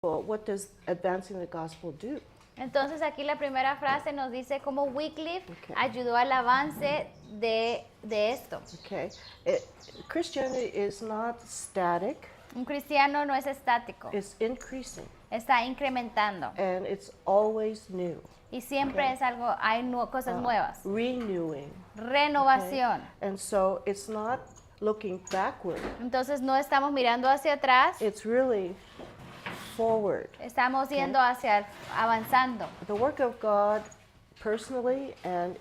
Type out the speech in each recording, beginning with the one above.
Well, what does advancing the gospel do? Entonces aquí la primera frase nos dice cómo Wycliffe Okay. ayudó al avance de esto. Okay, Christianity is not static; Un cristiano no es estático, it's increasing, está incrementando and it's always new, y siempre Okay. es algo, hay cosas nuevas, renewing. renovación. And so it's not looking backward; Entonces no estamos mirando hacia atrás, it's really forward. estamos yendo hacia avanzando. The work of God, personally and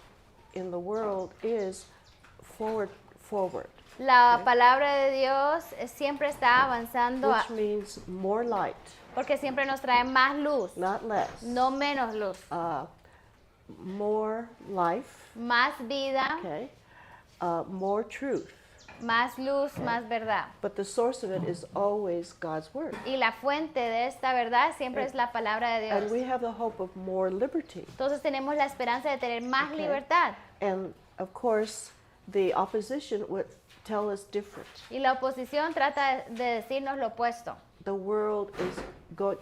in the world, is forward. La palabra de Dios siempre está avanzando Which means more light, porque siempre nos trae más luz, not less. no menos luz, More life, más vida, okay, more truth. más luz, más verdad. But the source of it is always God's word. Y la fuente de esta verdad siempre es la palabra de And Dios. we have the hope of more liberty. Entonces tenemos la esperanza de tener más libertad. And of course, the opposition would tell us different. Y la oposición trata de decirnos lo opuesto. The world is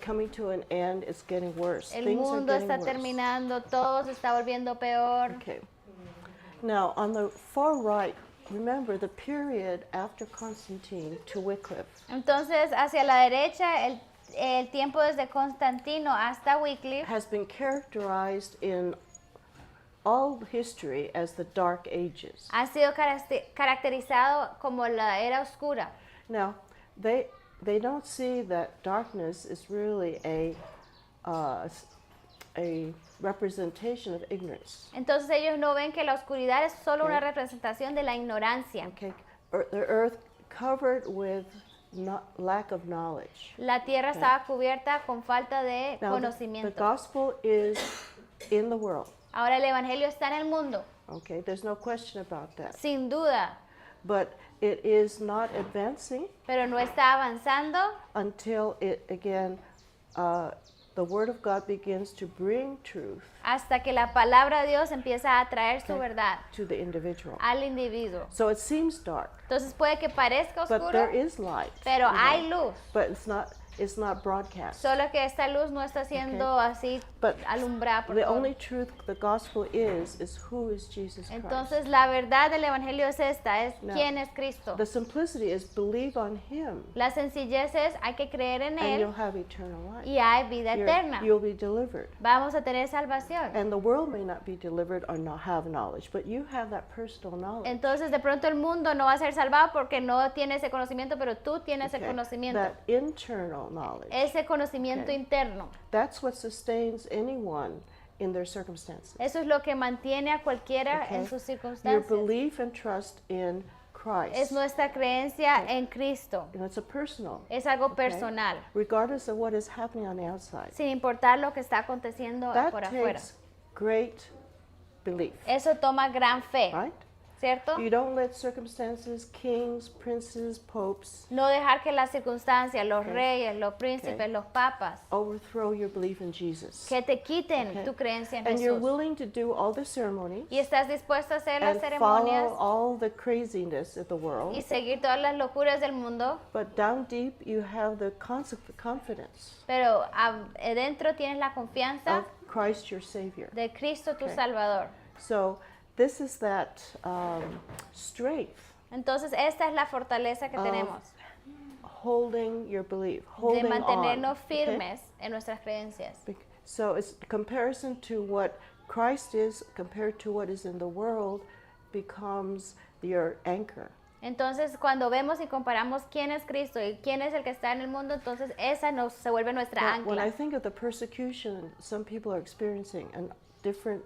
coming to an end, it's getting worse. El Things mundo are getting está worse. terminando, todo se está volviendo peor. Okay. Now, on the far right, remember the period after Constantine to Wycliffe Entonces, hacia la derecha, el tiempo desde Constantino hasta Wycliffe has been characterized in all history as the Dark Ages. ha sido caracterizado como la era oscura. Now, they don't see that darkness is really a representation of ignorance. Entonces ellos no ven que la oscuridad es solo una representación de la ignorancia. Okay, the earth covered with lack of knowledge. La tierra estaba cubierta con falta de Now, the conocimiento. gospel is in the world. Ahora el evangelio está en el mundo, Okay, there's no question about that. sin duda, But it is not advancing pero no está avanzando until it again, the word of God begins to bring truth hasta que la palabra de Dios empieza a traer su verdad to the individual. al individuo. So it seems dark, Entonces puede que parezca but there oscuro, is light. pero you know, hay luz. But it's not broadcast. Solo que esta luz no está siendo así But alumbrada por the todo. only truth the gospel is who is Jesus Christ. Entonces la verdad del evangelio es esta, es Now, quién es Cristo. The simplicity is believe on Him, La sencillez es hay que creer en and you'll él have eternal life. y hay vida eterna. You'll be delivered. Vamos a tener salvación. And the world may not be delivered or not have knowledge, but you have that personal knowledge. Entonces de pronto el mundo no va a ser salvado porque no tiene ese conocimiento, pero tú tienes el Okay, conocimiento. that internal knowledge. Ese conocimiento Okay. interno. That's what sustains anyone in their circumstances. Eso es lo que mantiene a cualquiera Okay? en sus Your circunstancias. belief and trust in Christ. Es nuestra creencia en Cristo. And it's a personal. Es algo Okay? personal, Regardless of what is happening on the outside. sin importar lo que está aconteciendo That por afuera. takes great belief, Eso toma gran fe, right? ¿cierto? You don't let circumstances, kings, princes, popes No dejar que las circunstancias, los Okay. reyes, los príncipes, Okay. los papas, overthrow your belief in Jesus. que te quiten Okay. tu creencia en And you're Jesús. willing to do all the ceremonies Y estás dispuesto a hacer las and ceremonias follow all the craziness of the world, y seguir todas las locuras del mundo, but down deep you have the confidence pero adentro tienes la confianza of Christ your Savior. de Cristo tu Okay. Salvador. So this is that strength Entonces esta es la fortaleza que Of tenemos, holding your belief, de holding mantenernos on. Okay? firmes en nuestras creencias. So it's comparison to what Christ is compared to what is in the world becomes your anchor. Entonces, cuando vemos y comparamos quién es Cristo y quién es el que está en el mundo, entonces esa se vuelve nuestra Now, when I ancla. think of the persecution some people are experiencing and different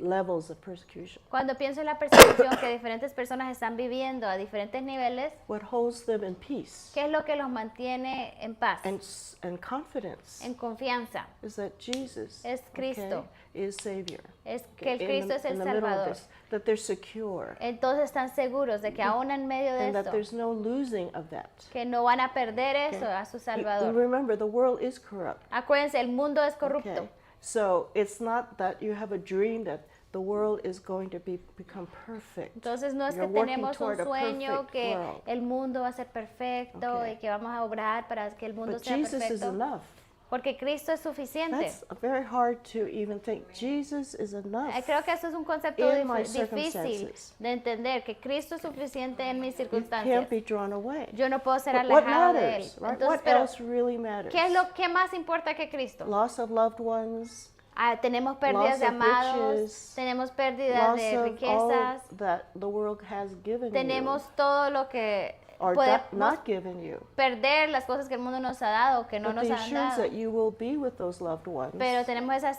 levels of persecution, Cuando pienso en la persecución que diferentes personas están viviendo a diferentes niveles, what holds them in peace ¿qué es lo que los mantiene en paz, and confidence en confianza? is that Jesus Es Cristo. okay, is Savior. Es que el In Cristo the- es el in the middle of Salvador. this, that they're secure, Entonces están seguros de que aún en medio de and that esto, there's no losing of that. que no van a perder eso a su You Salvador. remember, the world is corrupt. Acuérdense, el mundo es corrupto. Okay. So it's not that you have a dream that the world is going to become perfect. Entonces no es que You're working tenemos un toward a sueño perfect que world. el mundo va a ser perfecto Okay. y que vamos a obrar para que el mundo But sea Jesus is perfecto. enough. porque Cristo es suficiente. That's very hard to even think. Jesus is enough. Creo que eso es un concepto In my difícil circumstances. de entender, que Cristo es suficiente en mis You can't circunstancias. be drawn away. Yo no puedo ser But what alejado de Él. matters, right? Entonces, What pero, else really matters? ¿qué más importa que Cristo? Loss of loved ones, Tenemos pérdidas de Loss of amados, riches, tenemos pérdidas loss de of all riquezas, that the world has given tenemos you, todo lo que or podemos not given you. perder, las cosas que el mundo nos ha dado, que no But nos the han assurance dado. that you will be with those loved ones Pero tenemos esa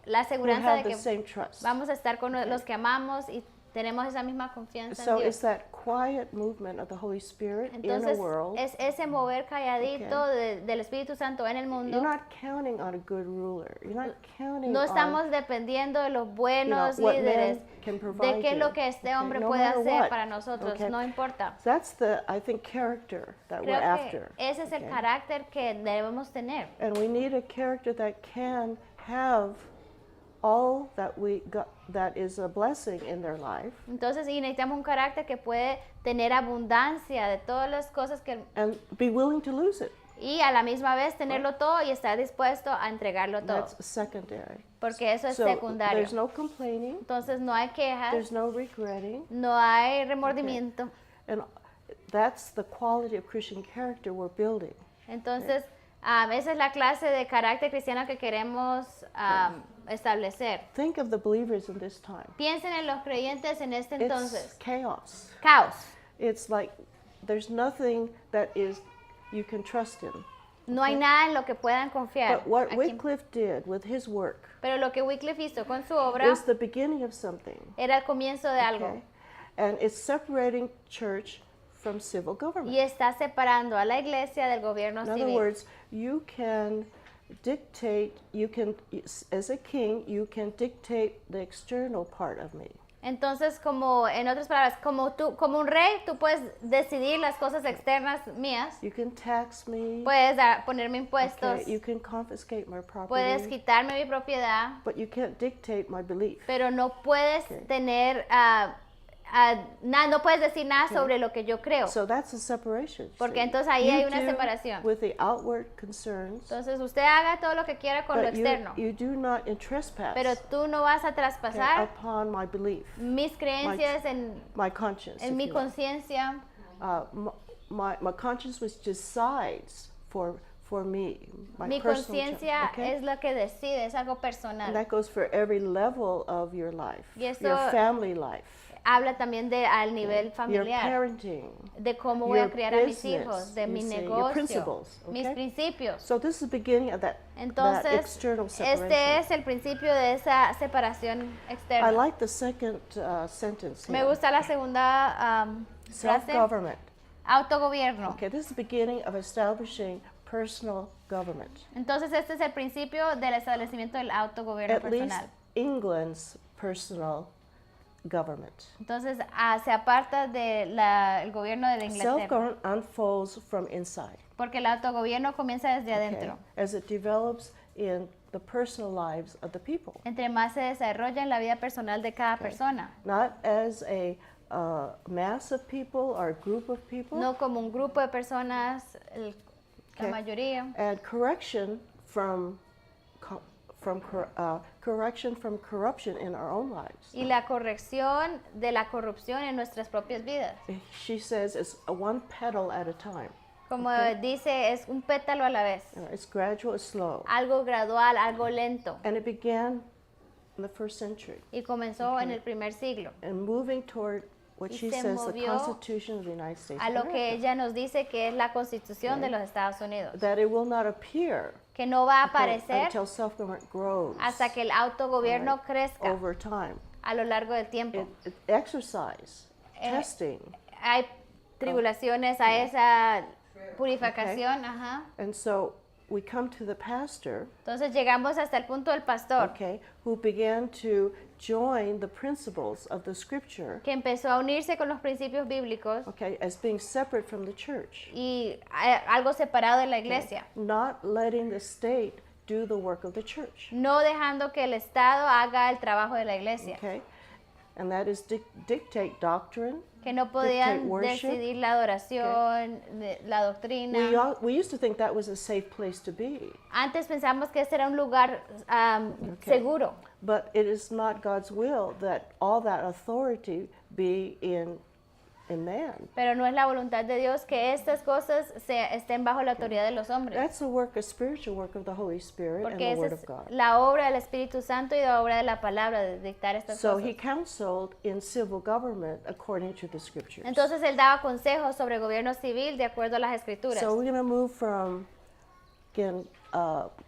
la who seguridad have de the que same trust. vamos a estar con los que amamos y tenemos esa misma confianza So en it's Dios. that quiet movement of the Holy Spirit in a Entonces world. es ese mover calladito del Espíritu Santo en el You're mundo. not counting on a good ruler. You're not counting No on estamos dependiendo de los buenos what líderes, man can de provide qué es you. lo que este Okay, hombre no puede matter hacer what. para nosotros, Okay. no importa. That's the, I think, character that we're Creo que after. ese es el okay? carácter que debemos tener. And we need a character that can have all that we got, that is a blessing in their life, Entonces, y necesitamos un carácter que puede tener abundancia de todas las cosas que and be willing to lose it. y a la misma vez tenerlo todo y estar dispuesto a entregarlo todo, That's secondary. porque eso es So secundario. there's no complaining, Entonces no hay quejas, there's no regretting, no hay remordimiento. and that's the quality of Christian character we're building. Entonces, esa es la clase de carácter cristiano que queremos establecer. Think of the believers in this time. Piensen en los creyentes en este It's entonces. chaos. Caos. It's like there's nothing that is you can trust in. No hay nada en lo que puedan confiar. But what Aquí. Wycliffe did with his work Pero lo que Wycliffe hizo con su obra is the beginning of something. era el comienzo de algo. Okay? And it's separating church from civil government. Y está separando a la iglesia del gobierno In other civil. words, you can dictate, you can, as a king, you can dictate the external part of me. Entonces, como en otras palabras, como un rey, tú puedes decidir las cosas externas mías. You can tax me, Puedes ponerme impuestos, okay? You can confiscate my puedes property, quitarme mi propiedad, but you can't dictate my belief. pero no puedes Okay. tener no puedes decir nada sobre lo que yo creo. So that's a separation. Porque see? entonces ahí You hay una do separación. with the outward concerns, Entonces usted haga todo lo que quiera con lo but externo, you do not trespass pero tú no vas a okay, traspasar upon my belief, mis creencias my conscience. en if mi you will. conciencia. My conscience which decides for me, my Mi personal conciencia judgment, okay? es lo que decide, es algo And personal. that goes for every level of your life, Y eso your family life, Habla también al nivel your familiar, parenting. de cómo voy a your criar a mis business, hijos, de you mi see, your negocio, principles, mis okay? principios. So this is the beginning of that Entonces, external separation. este es el principio de esa separación I externa. like the second sentence Me here. gusta la segunda frase, Self-government. autogobierno. Okay, this is the beginning of establishing personal government. Entonces, este es el principio del establecimiento del autogobierno At least personal. England's personal government. Entonces, se aparta del gobierno de la Inglaterra, Self-government unfolds from inside. porque el autogobierno comienza desde Okay, adentro. as it develops in the personal lives of the people, Entre más se desarrolla en la vida personal de cada persona, not as a mass of people or a group of people. no como un grupo de personas, la Okay. mayoría. And correction from correction from corruption in our own lives. Y la corrección de la corrupción en nuestras propias vidas. She says it's one petal at a time. Como dice, es un pétalo a la vez. It's gradual, it's slow. Algo gradual, algo lento. And it began in the first century Y comenzó en el primer siglo. and moving toward what Y she se says the movió Constitution of the United States A of lo que America. ella nos dice que es la constitución de los Estados Unidos. That it will not appear Que no va a okay, aparecer until self-government grows hasta que el autogobierno crezca over time. a lo largo del tiempo. Exercise, testing. Hay tribulaciones a esa purificación, ajá. And so we come to the pastor, Entonces llegamos hasta el punto del pastor, okay, who began to join the principles of the scripture, que empezó a unirse con los principios bíblicos okay, as being separate from the church, y algo separado de la iglesia. not letting the state do the work of the church, No dejando que el Estado haga el trabajo de la iglesia. okay? And that is dictate doctrine, que no podían worship. decidir la adoración, la doctrina. We used to think that was a safe place to be. Antes pensamos que este era un lugar seguro, But it is not God's will that all that authority be in man. pero no es la voluntad de Dios que estas cosas estén bajo la autoridad de los hombres. That's the work, a spiritual work of the Holy Spirit and Porque the esa Word es of God. la obra del Espíritu Santo y la obra de la palabra de dictar estas So cosas. he counseled in civil government according to the scriptures. Entonces él daba consejos sobre gobierno civil de acuerdo a las escrituras. So we're going to move from, again,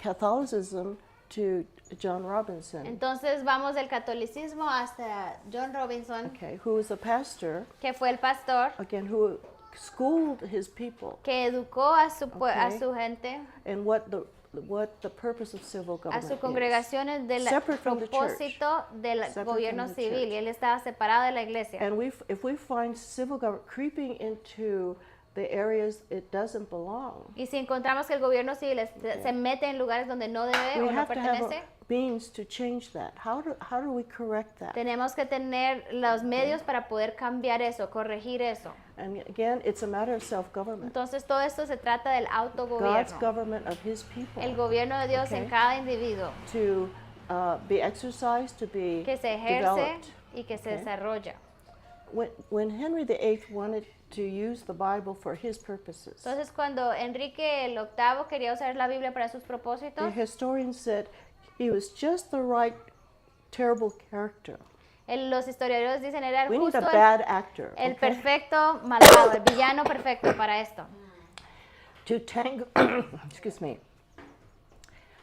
Catholicism to John Robinson, Entonces vamos del catolicismo hasta John Robinson, okay, who was a pastor, que fue el pastor again, who schooled his people que educó a su, a Okay. su gente, and what the purpose of civil a government sus is. congregaciones del Separate from the church. propósito del Separate gobierno from the civil. church. Y él estaba separado de la iglesia. And if we find civil government creeping into the areas it doesn't belong, Y si encontramos que el gobierno civil se mete en lugares donde no debe we o no have to have pertenece, means to change that. How do we correct that? tenemos que tener los medios para poder cambiar eso, corregir eso. And again, it's a matter of self-government. Entonces todo esto se trata del God's autogobierno, government of His people el gobierno de Dios en Okay. cada individuo to be exercised, to be que se ejerce developed. y que se Okay. desarrolla. When Henry VIII wanted to use the Bible for his purposes, Entonces cuando Enrique el VIII quería usar la Biblia para sus the propósitos, historian said he was just the right terrible character. los historiadores dicen era el We need a justo, bad actor, el okay, perfecto malvado, el villano perfecto para esto. to tangle. Excuse me.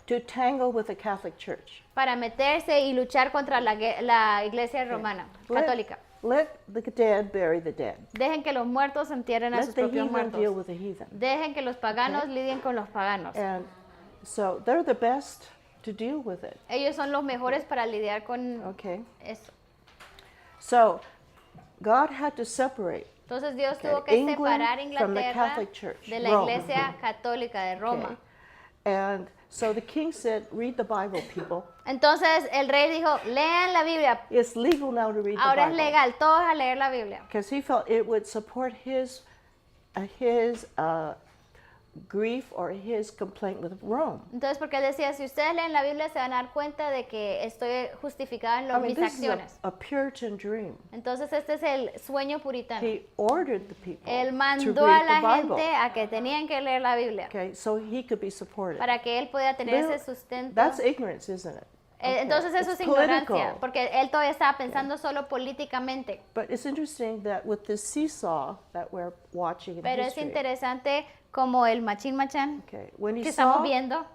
To tangle with the Catholic Church. Para meterse y luchar contra la iglesia romana, católica. Let the dead bury the dead. Dejen que los muertos entierren a Let sus the propios heathen deal muertos. with the heathen. Dejen que los paganos lidien con los paganos. And so they're the best to deal with it. Ellos son los mejores para lidiar con Okay. eso. So God had to separate. Entonces Dios Okay. tuvo que England separar from the Inglaterra Catholic Church, de la Rome. iglesia católica de Roma. Okay. And so the king said, read the Bible, people. Entonces el rey dijo, lean la Biblia. It's legal now to read Ahora the es Bible. legal, todos a leer la Biblia. Because he felt it would support his grief or his complaint with Rome. Entonces, porque él decía, si ustedes leen la Biblia se van a dar cuenta de que estoy justificada en I mean, mis this is acciones. a Puritan dream. Entonces este es el sueño puritano. He ordered the people Él to mandó a read la the Bible. gente a que tenían que leer la Biblia Okay, so he could be supported. para que él pudiera tener Little- ese sustento. That's ignorance, isn't it? Okay, Entonces eso it's es ignorancia, political. porque él todavía estaba pensando solo políticamente. But it's interesting that with this seesaw that we're watching in Pero es history, interesante como el machín machán okay, when he que estamos saw, viendo,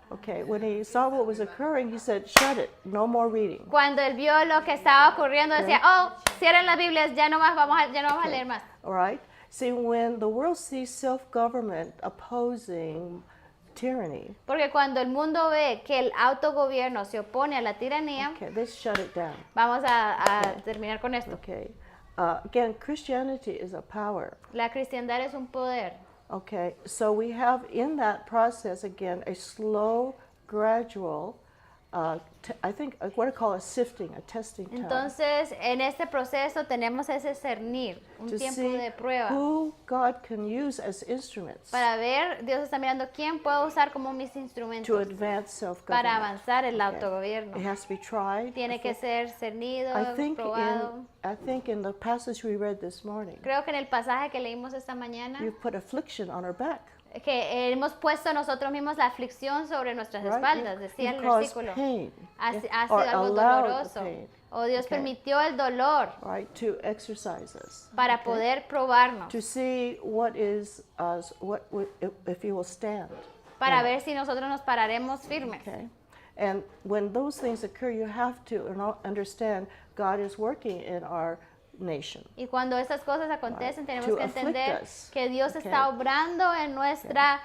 when he saw what was occurring, he said, "Shut it, no more reading." cuando él vio lo que estaba ocurriendo, decía, oh, cierren las Biblias, ya no vamos a leer más. All right. See, when the world sees self-government opposing tyranny, Porque cuando el mundo ve que el autogobierno se opone a la tiranía, okay, they shut it down. vamos a terminar con esto. Okay. Again, Christianity is a power. La cristiandad es un poder. Okay. So we have in that process again a slow, gradual. I think what I call a sifting, a testing time. Entonces, en este proceso tenemos ese cernir, un To tiempo see de prueba. who God can use as instruments Para ver, Dios está mirando quién puedo usar como mis to instrumentos advance self-government. para avanzar el Okay. autogobierno. It has to be tried. Tiene que ser cernido, I think probado. in the passage we read this morning, Creo que en el pasaje que leímos esta mañana, you put affliction on our back. que hemos puesto nosotros mismos la aflicción sobre nuestras Right? espaldas, decía You el caused versículo. pain, Ha yeah, sido or algo allowed the doloroso. pain, O Dios Okay. permitió el dolor right, to exercise us, para okay? poder probarnos, To see what is if you will stand. para Yeah. ver si nosotros nos pararemos firmes. Okay, and when those things occur, you have to understand God is working in our nation. Y cuando estas cosas acontecen, Right. tenemos To que entender afflict us. que Dios Okay. está obrando en nuestra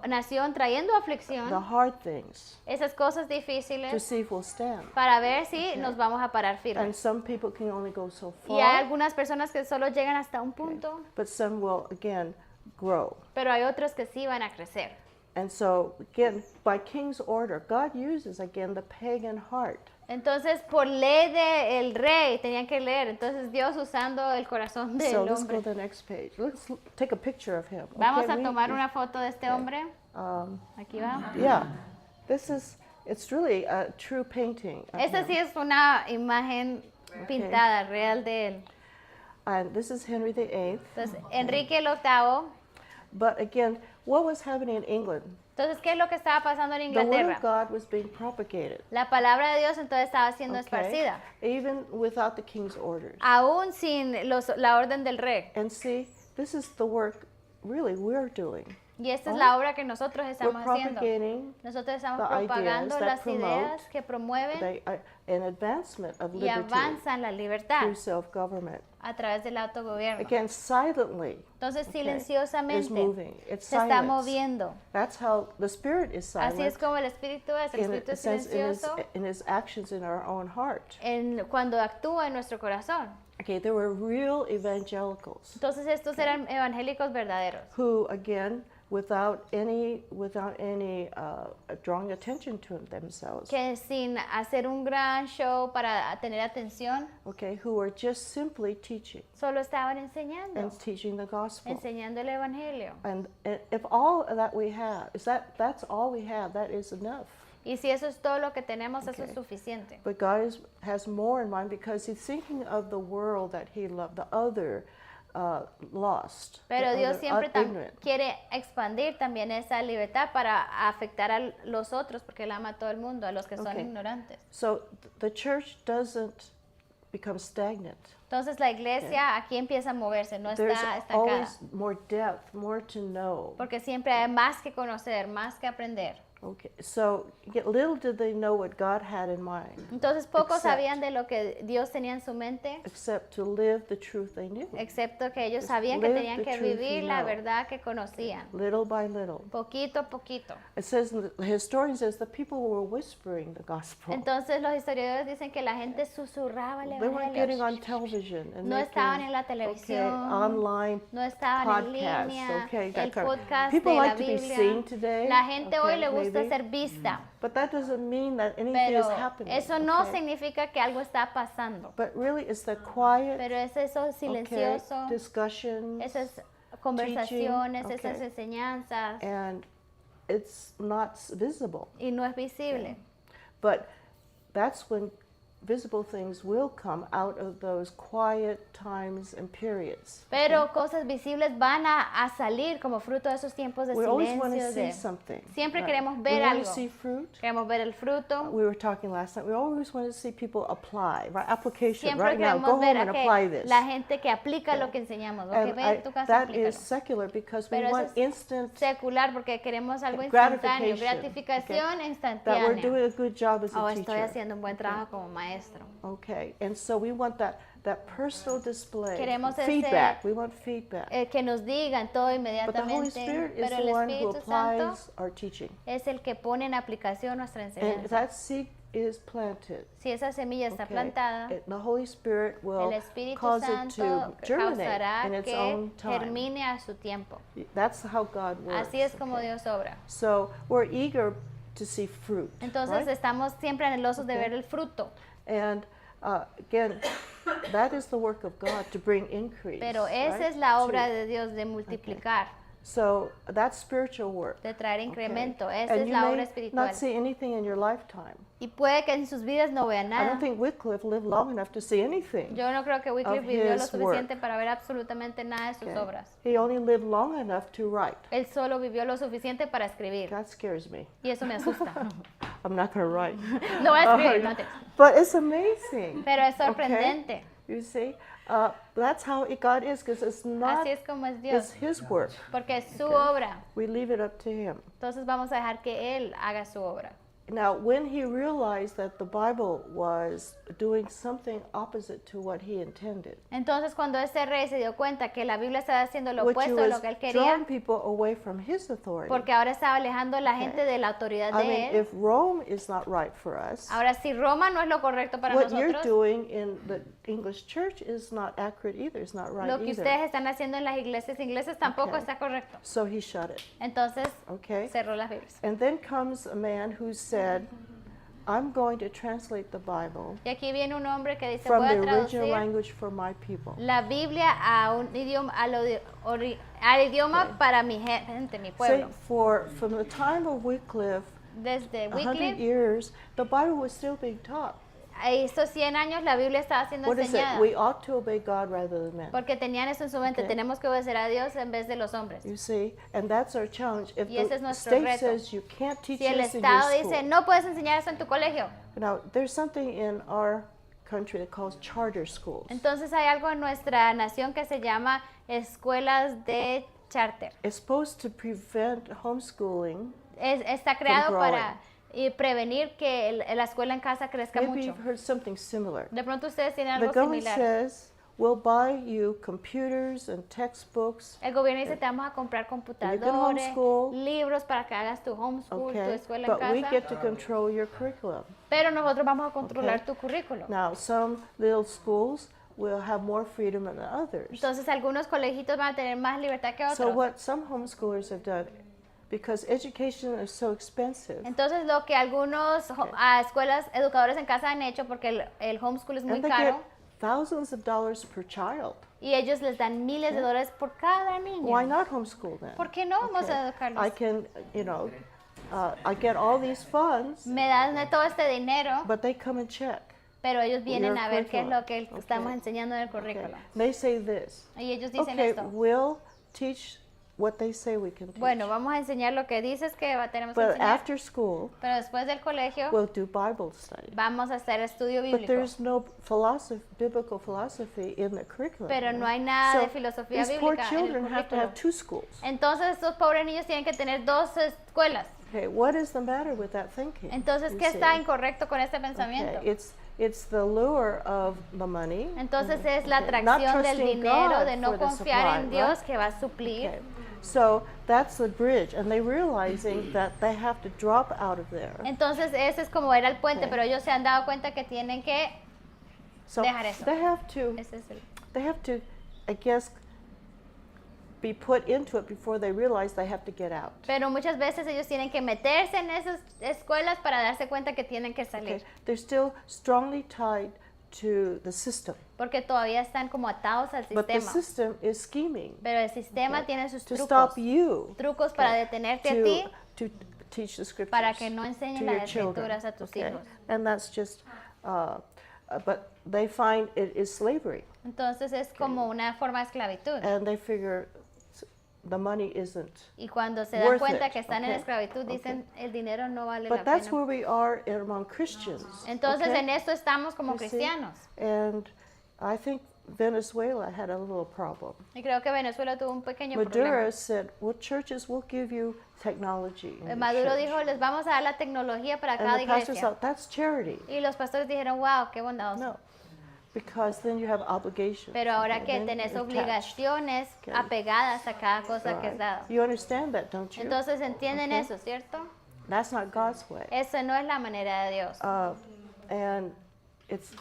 nación, trayendo The aflicción, hard things esas cosas to difíciles, see if we'll stand. para ver si nos vamos a parar And firmes. some people can only go so Y hay far, algunas personas que solo llegan hasta un punto, but some will again grow. pero hay otros que sí van a crecer. And so again, by king's order, God uses again the pagan heart. Entonces, por ley del rey, tenían que leer. Entonces, Dios usando el corazón del So let's go hombre. to the next page. Let's take a picture of him. Vamos Okay, a tomar una foto de este hombre. um, Aquí va. yeah, it's really a true painting of Esta him. sí es una imagen pintada, real de él. And this is Henry VIII. Entonces, Enrique el VIII. But again, what was happening in England? Entonces, ¿qué es lo que estaba pasando en The word Inglaterra? of God was being propagated. La palabra de Dios entonces estaba siendo Okay? esparcida, Even without the king's orders. aún sin la orden del rey. And see, this is the work really we're doing. Y esta es la obra que nosotros We're estamos haciendo. propagating Nosotros estamos the propagando ideas that las promote ideas que promueven an advancement of y liberty avanzan la libertad through self-government. a través del autogobierno. Again, silently. Entonces, Okay, is silenciosamente moving. It's se está silence. moviendo. That's how the Spirit is silent. Así es como el Espíritu es. El in Espíritu a es sense, silencioso in his actions in our own heart. cuando actúa en nuestro corazón. Okay, there were real evangelicals Entonces, estos eran evangélicos verdaderos. who, again, without any drawing attention to themselves, Que sin hacer un gran show para tener atención, okay, who were just simply teaching solo estaban enseñando, and teaching the gospel. enseñando el evangelio. And if all that we have that's all we have, that is enough. Y si eso es todo lo que tenemos, eso es Okay. suficiente. But God has more in mind because He's thinking of the world that He loved, the other lost, Pero the Dios other siempre ignorant. quiere expandir también esa libertad para afectar a los otros, porque Él ama a todo el mundo, a los que son Okay. ignorantes. So the church doesn't become stagnant. Entonces la iglesia aquí empieza a moverse, no There's está estancada. always more depth, more to know. Porque siempre hay más que conocer, más que aprender. Okay, so little did they know what God had in mind, Entonces pocos Except- sabían de lo que Dios tenía en su mente, except to live the truth they knew, excepto que ellos Just sabían que live tenían the que truth vivir you la know. verdad que conocían, little by little. poquito a poquito. It says, the historian says, the people were whispering the gospel. Entonces los historiadores dicen que la gente susurraba el They weren't getting evangelio. on television and No making, estaban en la okay, televisión, online no estaban en podcasts, línea, okay, that el kind of- podcast People de like la to be Biblia. seen today, La gente hoy okay, le gusta maybe. ser vista, But that doesn't mean that anything pero is happening. eso no okay? significa que algo está pasando. But really, it's the quiet, Pero es eso okay, silencioso, discussions, esas conversaciones, teaching, esas okay. enseñanzas, and it's not visible. y no es visible. But that's when visible things will come out of those quiet times and periods. Pero cosas visibles van a salir como fruto de esos tiempos de We always want to silencio. see something. Siempre right? queremos We ver want algo. to see fruit. Queremos ver el fruto. We were talking last night. We always want to see people apply, right? Application, Siempre right now. queremos Go ver home a and apply que this. la gente que aplica lo que enseñamos. Ok, And ve en tu casa, that aplícalo. is secular because we Pero eso want es instant secular porque queremos algo instantáneo, gratification, gratificación that we're instantánea. doing a good job as a Oh, estoy teacher. haciendo un buen trabajo como maestro. Okay, and so we want that personal display, Queremos ese- feedback. We want feedback. Que nos digan todo But the Holy inmediatamente, Spirit is pero the el one who Espíritu Santo applies our teaching. es el que pone en aplicación nuestra And enseñanza. that seed is planted. Si esa semilla está okay, plantada, the Holy Spirit will el Espíritu cause it Santo to germinate causará in its que own time. germine a su tiempo. That's how God works. Así es como okay? Dios obra. So we're eager to see fruit. Entonces right? estamos siempre anhelosos de Okay. ver el fruto, And again, that is the work of God to bring increase. pero esa right? es la obra To- de Dios de multiplicar, So that's spiritual work. de traer okay? incremento. Esa And es you la may obra espiritual. not see anything in your lifetime. Y puede que en sus vidas no vean I nada. don't think Wycliffe lived long enough to see anything. Yo no creo que Wycliffe of vivió lo his suficiente para ver absolutamente nada de sus Okay? obras. He only lived long enough to write. Él solo vivió lo suficiente para escribir. That scares me. Y eso me asusta. I'm not going to write. No voy a escribir, no te- But it's amazing. Pero es sorprendente. You see, that's how God is, because it's not Así es como es it's Dios. His work. Porque es su obra. We leave it up to Him. Entonces vamos a dejar que Él haga su obra. Now, when he realized that the Bible was doing something opposite to what he intended, Entonces cuando este rey se dio cuenta que la Biblia estaba haciendo lo which opuesto de was lo que él drawing quería, people away from his authority. porque ahora estaba alejando a la gente de la autoridad I de mean, él. if Rome is not right for us, Ahora si Roma no es lo correcto para what you're nosotros, doing in the English church is not accurate either. It's not right lo que either. ustedes están haciendo en las iglesias inglesas tampoco Okay. está correcto. So he shut it. Entonces Okay. cerró las Biblias. And then comes a man who said, I'm going to translate the Bible Y aquí viene un hombre que dice, from voy the a original traducir language for my people. la Biblia a un idioma, al idioma para mi gente, mi See, pueblo. from the time of Wycliffe, Desde 100 Wycliffe, years, the Bible was still being taught. a estos 100 años la Biblia estaba siendo What is it? enseñada. We ought to obey God rather than men. Porque tenían eso en su mente, Okay. tenemos que obedecer a Dios en vez de los hombres. You see, and that's our challenge. If Y ese the es nuestro state reto. says you can't teach Si el this in your Estado school, dice, no puedes enseñar eso en tu colegio, now there's something in our country that calls charter schools. entonces hay algo en nuestra nación que se llama escuelas de charter. It's supposed to prevent homeschooling. Está creado growing. para prevenir que la escuela en casa crezca Maybe mucho. you've heard something similar. De pronto ustedes tienen The algo government similar. says we'll buy you computers and textbooks. El gobierno dice, te vamos a comprar computadores, homeschool. libros para que hagas tu homeschool, tu Okay, escuela but en we casa. get to control your curriculum. Pero nosotros vamos a controlar Okay. tu currículo. Now, some little schools will have more freedom than others. Entonces algunos colegios van a tener más libertad que So otros. what some homeschoolers have done, because education is so expensive, Entonces lo que algunos escuelas, educadores en casa han hecho, porque el homeschool es muy and they get caro, thousands of dollars per child. y ellos les dan miles de dólares por cada niño. Why not homeschool then? ¿Por qué no vamos Okay. a educarlos? I can, I get all these funds, Me dan todo este dinero, but they come and check. pero ellos vienen Your a ver qué es lo que curriculum. estamos Okay. enseñando en el Okay. currículo. They say this. Y ellos dicen Okay, esto. we'll teach what they say we can teach. Bueno, vamos a enseñar lo que dices que tenemos que But enseñar, after school, pero después del colegio we'll do Bible study. vamos a hacer estudio But bíblico. there's no biblical philosophy in the curriculum. Pero no hay nada So de filosofía these poor bíblica en el children have to have currículo. 2 schools. Entonces estos pobres niños tienen que tener dos escuelas. Okay, what is the matter with that thinking? Entonces, you ¿qué see? está incorrecto con este pensamiento? Okay, it's the lure of the money. Entonces es la Okay, not atracción del trusting dinero, God de no for the confiar en supply, Dios right? que va a suplir. Okay. So that's the bridge, and they realizing that they have to drop out of there. Entonces ese es como era el puente, Okay. pero ellos se han dado cuenta que tienen que So dejar eso. they have to, ese es el- I guess, be put into it before they realize they have to get out. Pero muchas veces ellos tienen que meterse en esas escuelas para darse cuenta que tienen que salir, Okay. They're still strongly tied to the system, porque todavía están como atados al but the sistema. system is scheming Pero el sistema okay, tiene sus to trucos, stop you para detenerte a ti, to teach the scriptures para que no enseñes to las your children. escrituras a tus Okay? hijos. And that's just, but they find it is slavery, Entonces es como una forma de esclavitud. and they figure the money isn't. Y cuando se dan worth cuenta it, que están en okay, esclavitud, dicen, el dinero no vale But la that's pena. where we are among Christians. Entonces okay? en esto estamos como You see? cristianos. And I think Venezuela had a little problem. Y creo que Venezuela tuvo un pequeño Maduro problema. said, well, churches will give you technology. in your Maduro church." dijo, les vamos a dar la tecnología para cada And the pastors iglesia. thought, that's charity. Y los pastores dijeron, wow, qué bondadoso. No, because then you have obligations. Pero ahora okay, que then tenés you're attached. obligaciones Okay. apegadas a cada cosa que es Right. dado. You understand that, don't you? Entonces entienden Okay. eso, ¿cierto? That's not God's way. Eso no es la manera de Dios. And it's,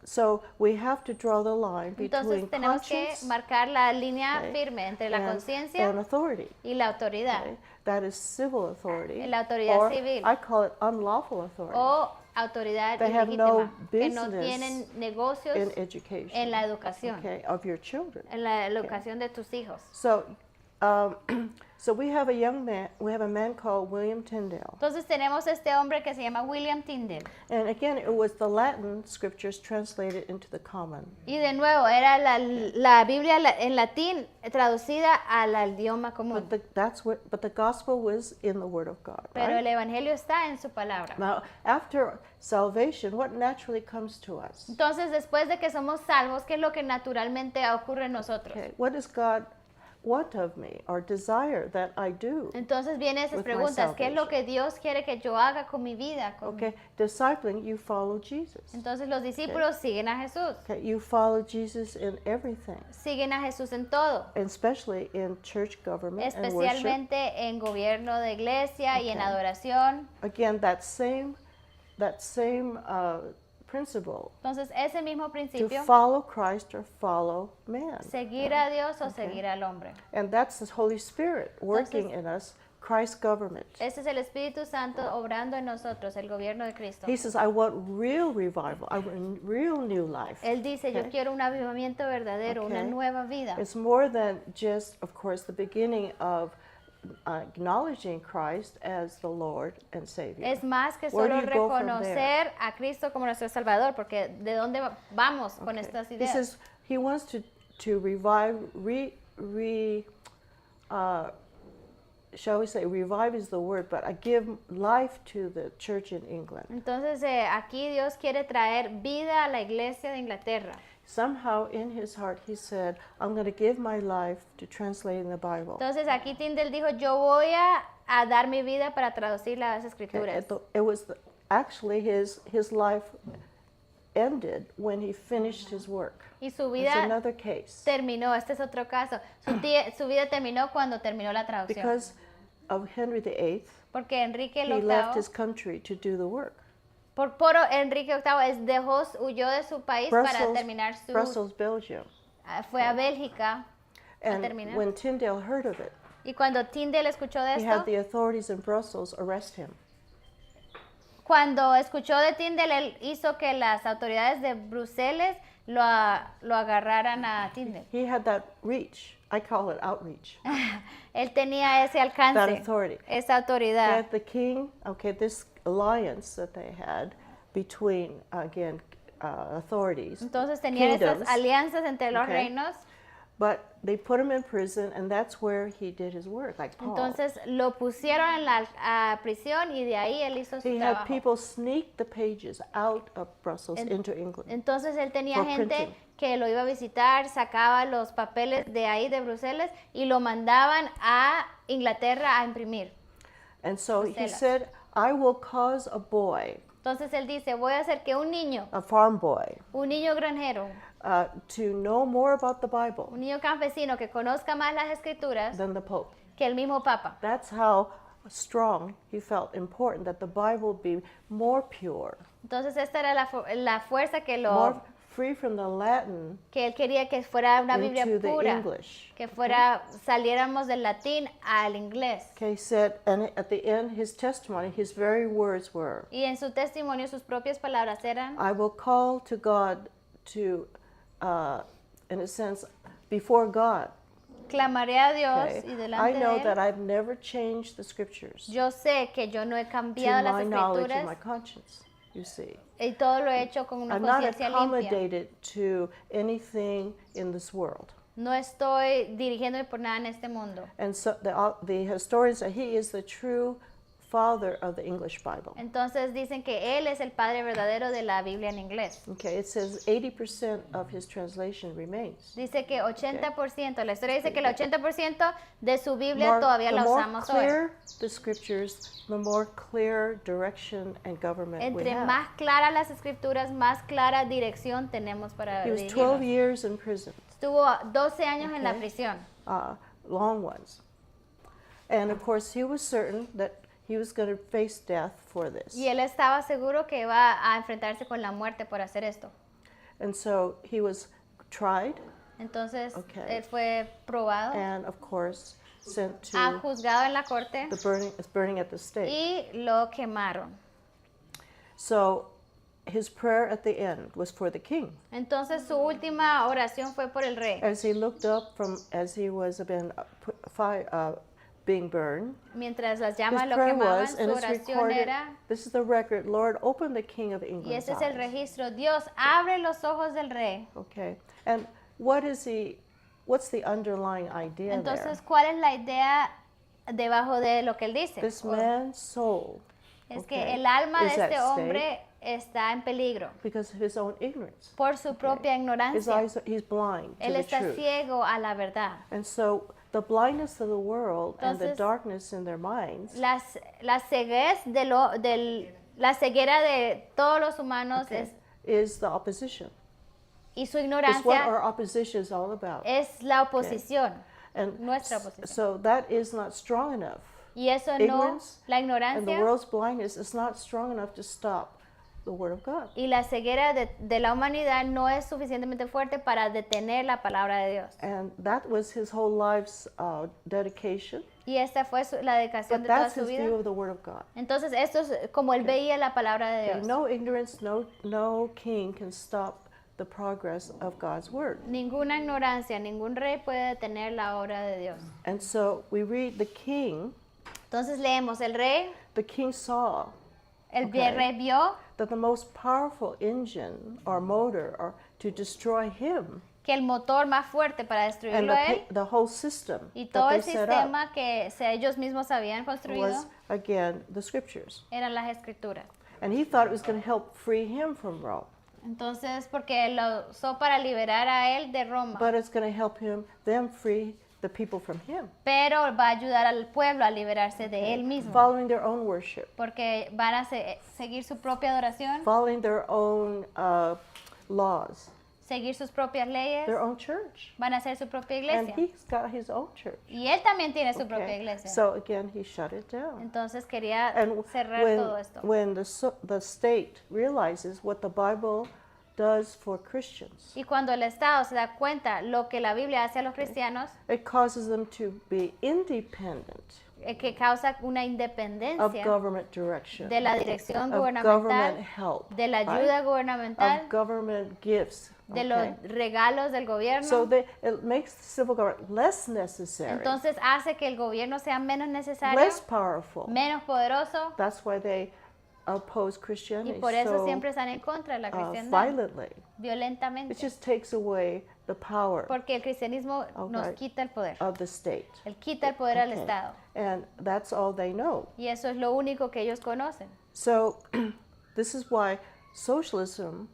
so we have to draw the line between Entonces tenemos que conscience marcar la línea okay, firme entre la and conciencia authority. y la autoridad, Okay? That is civil authority. La autoridad or civil. I call it unlawful authority o autoridad They have ilegítima, no que no business tienen negocios in education. en la educación, Okay, of your children. en la educación de tus hijos. So, so we have a man called William Tyndale. Entonces tenemos este hombre que se llama William Tyndale. And again, it was the Latin scriptures translated into the common. Y de nuevo, era la Biblia en latín traducida al idioma común. But the gospel was in the Word of God, Pero right? el Evangelio está en su palabra. Now, after salvation, what naturally comes to us? Entonces, después de que somos salvos, ¿qué es lo que naturalmente ocurre en nosotros? Okay, what does God want of me or desire that I do? Entonces vienen esas With my preguntas. ¿Qué es lo salvation. que Dios quiere que yo haga con mi vida? Okay, discipling, you follow Jesus. Entonces los discípulos siguen a Jesús. Okay, you follow Jesus in everything, Siguen a Jesús en todo. and especially in church government and worship. Especialmente en gobierno de iglesia y en Okay. adoración. Again, that same principle Entonces ese mismo to principio, follow Christ or follow man. seguir a Dios o seguir al hombre. And that's the Holy Spirit working in us Christ's government. Este es el Espíritu Santo obrando en nosotros, el gobierno de Cristo. He says, I want real revival. I want real new life. Él dice, yo Okay. quiero un avivamiento verdadero, una Okay. nueva vida. It's more than just, of course, the beginning of acknowledging Christ as the Lord and Savior. Es más que Where do solo you go from reconocer a Cristo como nuestro Salvador, porque ¿de dónde vamos con Okay. estas He ideas? says he wants to revive, shall we say, revive is the word, but I give life to the church in England. Entonces aquí Dios quiere traer vida a la iglesia de Inglaterra. Somehow in his heart he said, I'm going to give my life to translating the Bible. Entonces aquí Tyndale dijo, yo voy a dar mi vida para traducir las Okay, escrituras. it was actually his life ended when he finished his work. Y su It's vida another case. terminó, este es otro caso. Su vida terminó cuando terminó la traducción. Because of Henry VIII, Porque Enrique he left his VIII, country to do the work. por Enrique VIII huyó de su país para terminar su... Brussels, Belgium. Fue a Bélgica a And terminar. when Tyndale heard of it, Y cuando Tyndale escuchó de he had esto, the authorities in Brussels arrest him. cuando escuchó de Tyndale, él hizo que las autoridades de Bruselas lo agarraran a Tyndale. He had that reach. I call it outreach. Él tenía ese That alcance, authority. esa autoridad. That the king, okay, this alliance that they had between, again, authorities, Entonces tenían esas kingdoms, alianzas entre los Okay. reinos. but they put him in prison, and that's where he did his work, like Paul. Entonces lo pusieron en la prisión y de ahí él hizo su He had trabajo. people sneak the pages out of Brussels into England. Entonces él tenía For gente printing. que lo iba a visitar, sacaba los papeles de ahí de Bruselas y lo mandaban a Inglaterra a imprimir. And so he Bruselas. said, I will cause a boy, Entonces él dice, voy a hacer que un niño granjero, to know more about the Bible un niño campesino que conozca más las escrituras than the Pope. que el mismo Papa. That's how strong he felt important that the Bible be more pure, Entonces esta era la fuerza que more free from the Latin que él quería que fuera una Biblia into the pura, English. que saliéramos del latín al inglés. Okay, he said, and at the end, his testimony, his very words were, Y en su testimonio sus propias palabras eran, I will call to God to, in a sense, before God. clamaré a Dios Okay? y I delante know de that él. I've never changed the scriptures Yo sé que yo no he to cambiado las my knowledge and my escrituras conscience, you see. y todo lo he hecho con una I'm not conciencia limpia. accommodated to anything in this world. No estoy dirigiéndome por nada en este mundo. And so the historians say he is the true father of the English Bible. Entonces dicen que él es el padre verdadero de la Biblia en inglés. Okay, it says 80% of his translation remains. Dice que 80%, la historia dice que el 80% de su Biblia More- todavía the la more usamos hoy. clear the scriptures, the more clear direction and government we Entre have. más claras las escrituras, más clara dirección tenemos para He was 12 dirigirnos. years in prison, Estuvo 12 años en la Okay. prisión. long ones. And of course, he was certain that he was going to face death for this. Y él estaba seguro que iba a enfrentarse con la muerte por hacer esto. And so he was tried Entonces, Okay. él fue probado, and, of course, sent to juzgado en la corte the burning at the stake. y lo quemaron. So his prayer at the end was for the king. Entonces, su última oración fue por el rey. As he looked up as he was being burned, Mientras las his llamas lo prayer quemaban, was, su and it's oración recorded, era, this is the record, Lord, open the King of y England's ese es el eyes. registro, Dios, abre los ojos del rey. Okay, and what's the underlying idea Entonces, ¿cuál es la idea debajo de lo que él dice? there? This man's soul, Es okay, que el alma de is at este stake hombre está en peligro because of his own ignorance. por su propia His ignorancia. eyes, he's blind to Él the está truth. ciego a la verdad. And so the blindness of the world and the Entonces, darkness in their minds La ceguez la ceguera de todos los humanos is the opposition. y su It's what ignorancia our opposition is all about. es la oposición. And nuestra oposición. so that is not strong enough. Y eso no, Ignorance la And the ignorancia world's blindness is not strong enough to stop the Word of God. Y la ceguera de la humanidad no es suficientemente fuerte para detener la palabra de Dios. And that was his whole life's dedication. Y esta fue la dedicación But de toda that's su his view vida. of the Word of God. Entonces esto es como él veía la palabra de Okay, Dios. no ignorance, no king can stop the progress of God's Word. Ninguna ignorancia, ningún rey puede detener la obra de Dios. And so we read the king Entonces leemos, el rey, saw el Okay. rey vio that the most powerful engine or motor or to destroy him que el motor más fuerte para and destruirlo a él the whole system y that todo they el set up sistema que ellos mismos habían construido was again the scriptures. eran las escrituras. And he thought it was going to help free him from Rome, Entonces, porque lo usó para liberar a él de Roma, but it's going to help them free the people from him, pero va a ayudar al pueblo a liberarse de él mismo, following their own worship, porque van a seguir su propia adoración, following their own laws, seguir sus propias leyes, their own church. van a hacer su propia And iglesia. he's got his own church. Y él también tiene su Okay. propia iglesia. So again, he shut it down. Entonces quería And cerrar todo esto. when the state realizes what the Bible does for Christians, Y cuando el Estado se da cuenta lo que la Biblia hace a los cristianos, it causes them to be independent que causa una of independencia government direction, de la dirección of government gubernamental, help, de la right? ayuda gubernamental, of government gifts. de okay? los regalos del So gobierno. it makes the civil government less necessary, Entonces hace que el gobierno sea menos necesario, less powerful. menos poderoso, That's why they oppose y Christianity por eso so siempre están en contra de la cristiandad, violently. It violentamente, just takes away the power porque el cristianismo nos Okay. quita el poder. of the state. Él quita el poder al Okay. Estado. And that's all they know. Y eso es lo único que ellos conocen. So this is why socialism,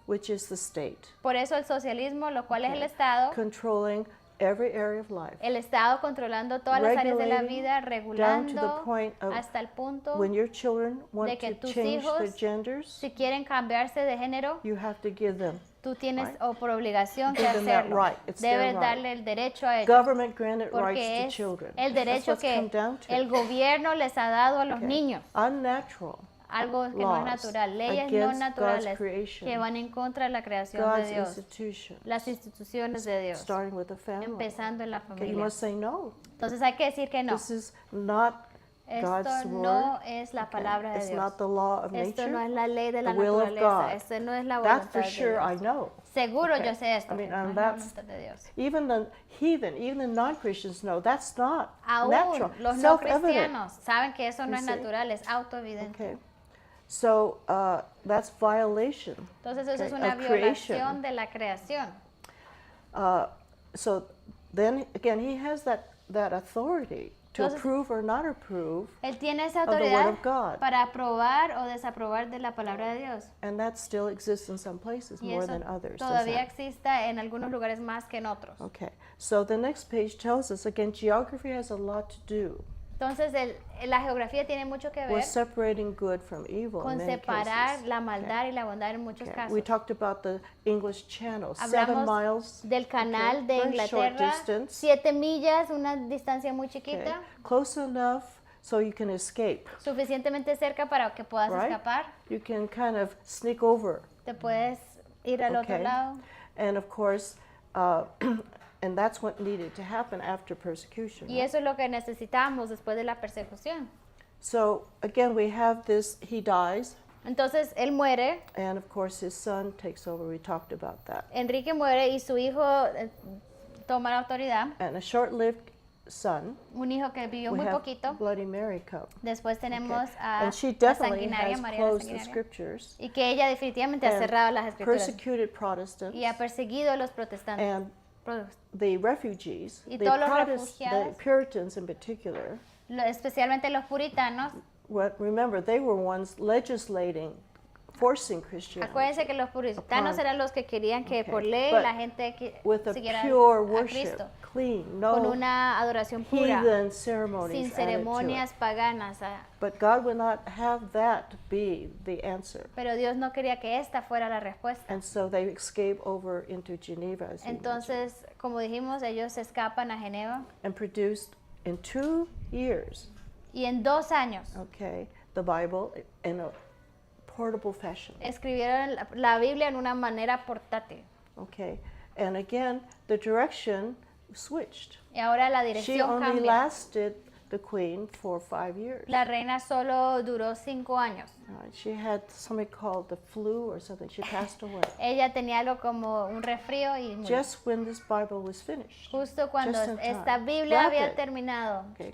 which is the state, Por eso el socialismo, lo cual es el Okay. Estado, controlling every area of life. el Estado controlando todas las áreas de la Regulating vida, down to the regulando point of hasta el punto when your children want de que to tus change their hijos, genders, si quieren cambiarse de género, you have to give them tú tienes Right. o por obligación que Give them that hacerlo. right. It's their Debes right. darle el derecho a ellos. government granted rights Porque to es children. el That's derecho what's come que down to. el gobierno les ha dado a los Okay. niños. Unnatural Algo que no es laws natural, leyes no against God's naturales creation, que van en contra de la creación God's de Dios, institutions, las instituciones de Dios, starting with the family. empezando en la Okay, you familia. must say no. Entonces hay que decir que no. This is not God's Esto word. no es la Okay? palabra de It's Dios. not the law of Esto nature. no es la ley de la the will of naturaleza. God. Esto no es la That voluntad for de sure I Dios. know. Seguro Okay. yo sé esto. I mean, que no and es la that's- voluntad de Dios. Even the heathen, even the non-Christians know that's not Aún natural, los no self-evident. cristianos saben que eso no You es see? natural, es autoevidente. Okay, so that's violation. Entonces eso es Okay, una of creation. violación de la creación. So then again, he has that authority to Entonces- approve or not approve, Él tiene esa the word autoridad of God. para aprobar o desaprobar de la palabra de Dios. and that still exists in some places Y more eso than others. todavía doesn't it? exista en algunos lugares más que en otros. Okay, so the next page tells us again, geography has a lot to do Entonces la geografía tiene mucho que ver with separating good from evil in con many separar cases. la maldad y la bondad en muchos Okay. casos. We talked about the English Channel, 7 Hablamos miles, del canal okay, de very short Inglaterra, distance. 7 millas, una distancia muy okay, chiquita, close enough so you can escape, suficientemente cerca para que puedas right? escapar, You can kind of sneak over, te puedes ir al otro okay? lado. And of course, and that's what needed to happen after persecution. Y right? eso es lo que necesitamos después de la persecución. So again, we have this, he dies, Entonces él muere, and of course his son takes over. We talked about that. Enrique muere y su hijo toma la autoridad, And a short-lived son, un hijo que vivió we muy have poquito. Bloody Mary come. Después Okay. tenemos a And she la definitely sanguinaria, has María la closed the sanguinaria, scriptures y que ella definitivamente ha and cerrado las escrituras persecuted Protestants y ha perseguido a los protestantes. and Pro- the refugees, Y the, todos los the refugiados. Puritans in particular. Especialmente los puritanos. Remember, they were ones legislating, forcing Christianity Acuérdense que los puritanos Upon- eran los que querían que Okay, por ley but la gente with a siguiera pure a worship, Cristo, clean, con no una adoración pura, heathen ceremonies sin added to it. ceremonias paganas. But God would not have that be the answer. Pero Dios no quería que esta fuera la respuesta. And so they escape over into Geneva, as you mentioned, Entonces, como dijimos, ellos escapan a Geneva and produced in 2 years, y en 2 años okay, the Bible in a portable fashion. Escribieron la Biblia en una manera portátil. Okay, and again, the direction switched. Y ahora la She dirección only cambia. lasted the queen for 5 years. La reina solo duró 5 años. She had something called the flu or something. She passed away Ella tenía algo como un resfrío y murió. just when this Bible was finished. Justo cuando just in time. esta Biblia había Rapid. terminado. Okay,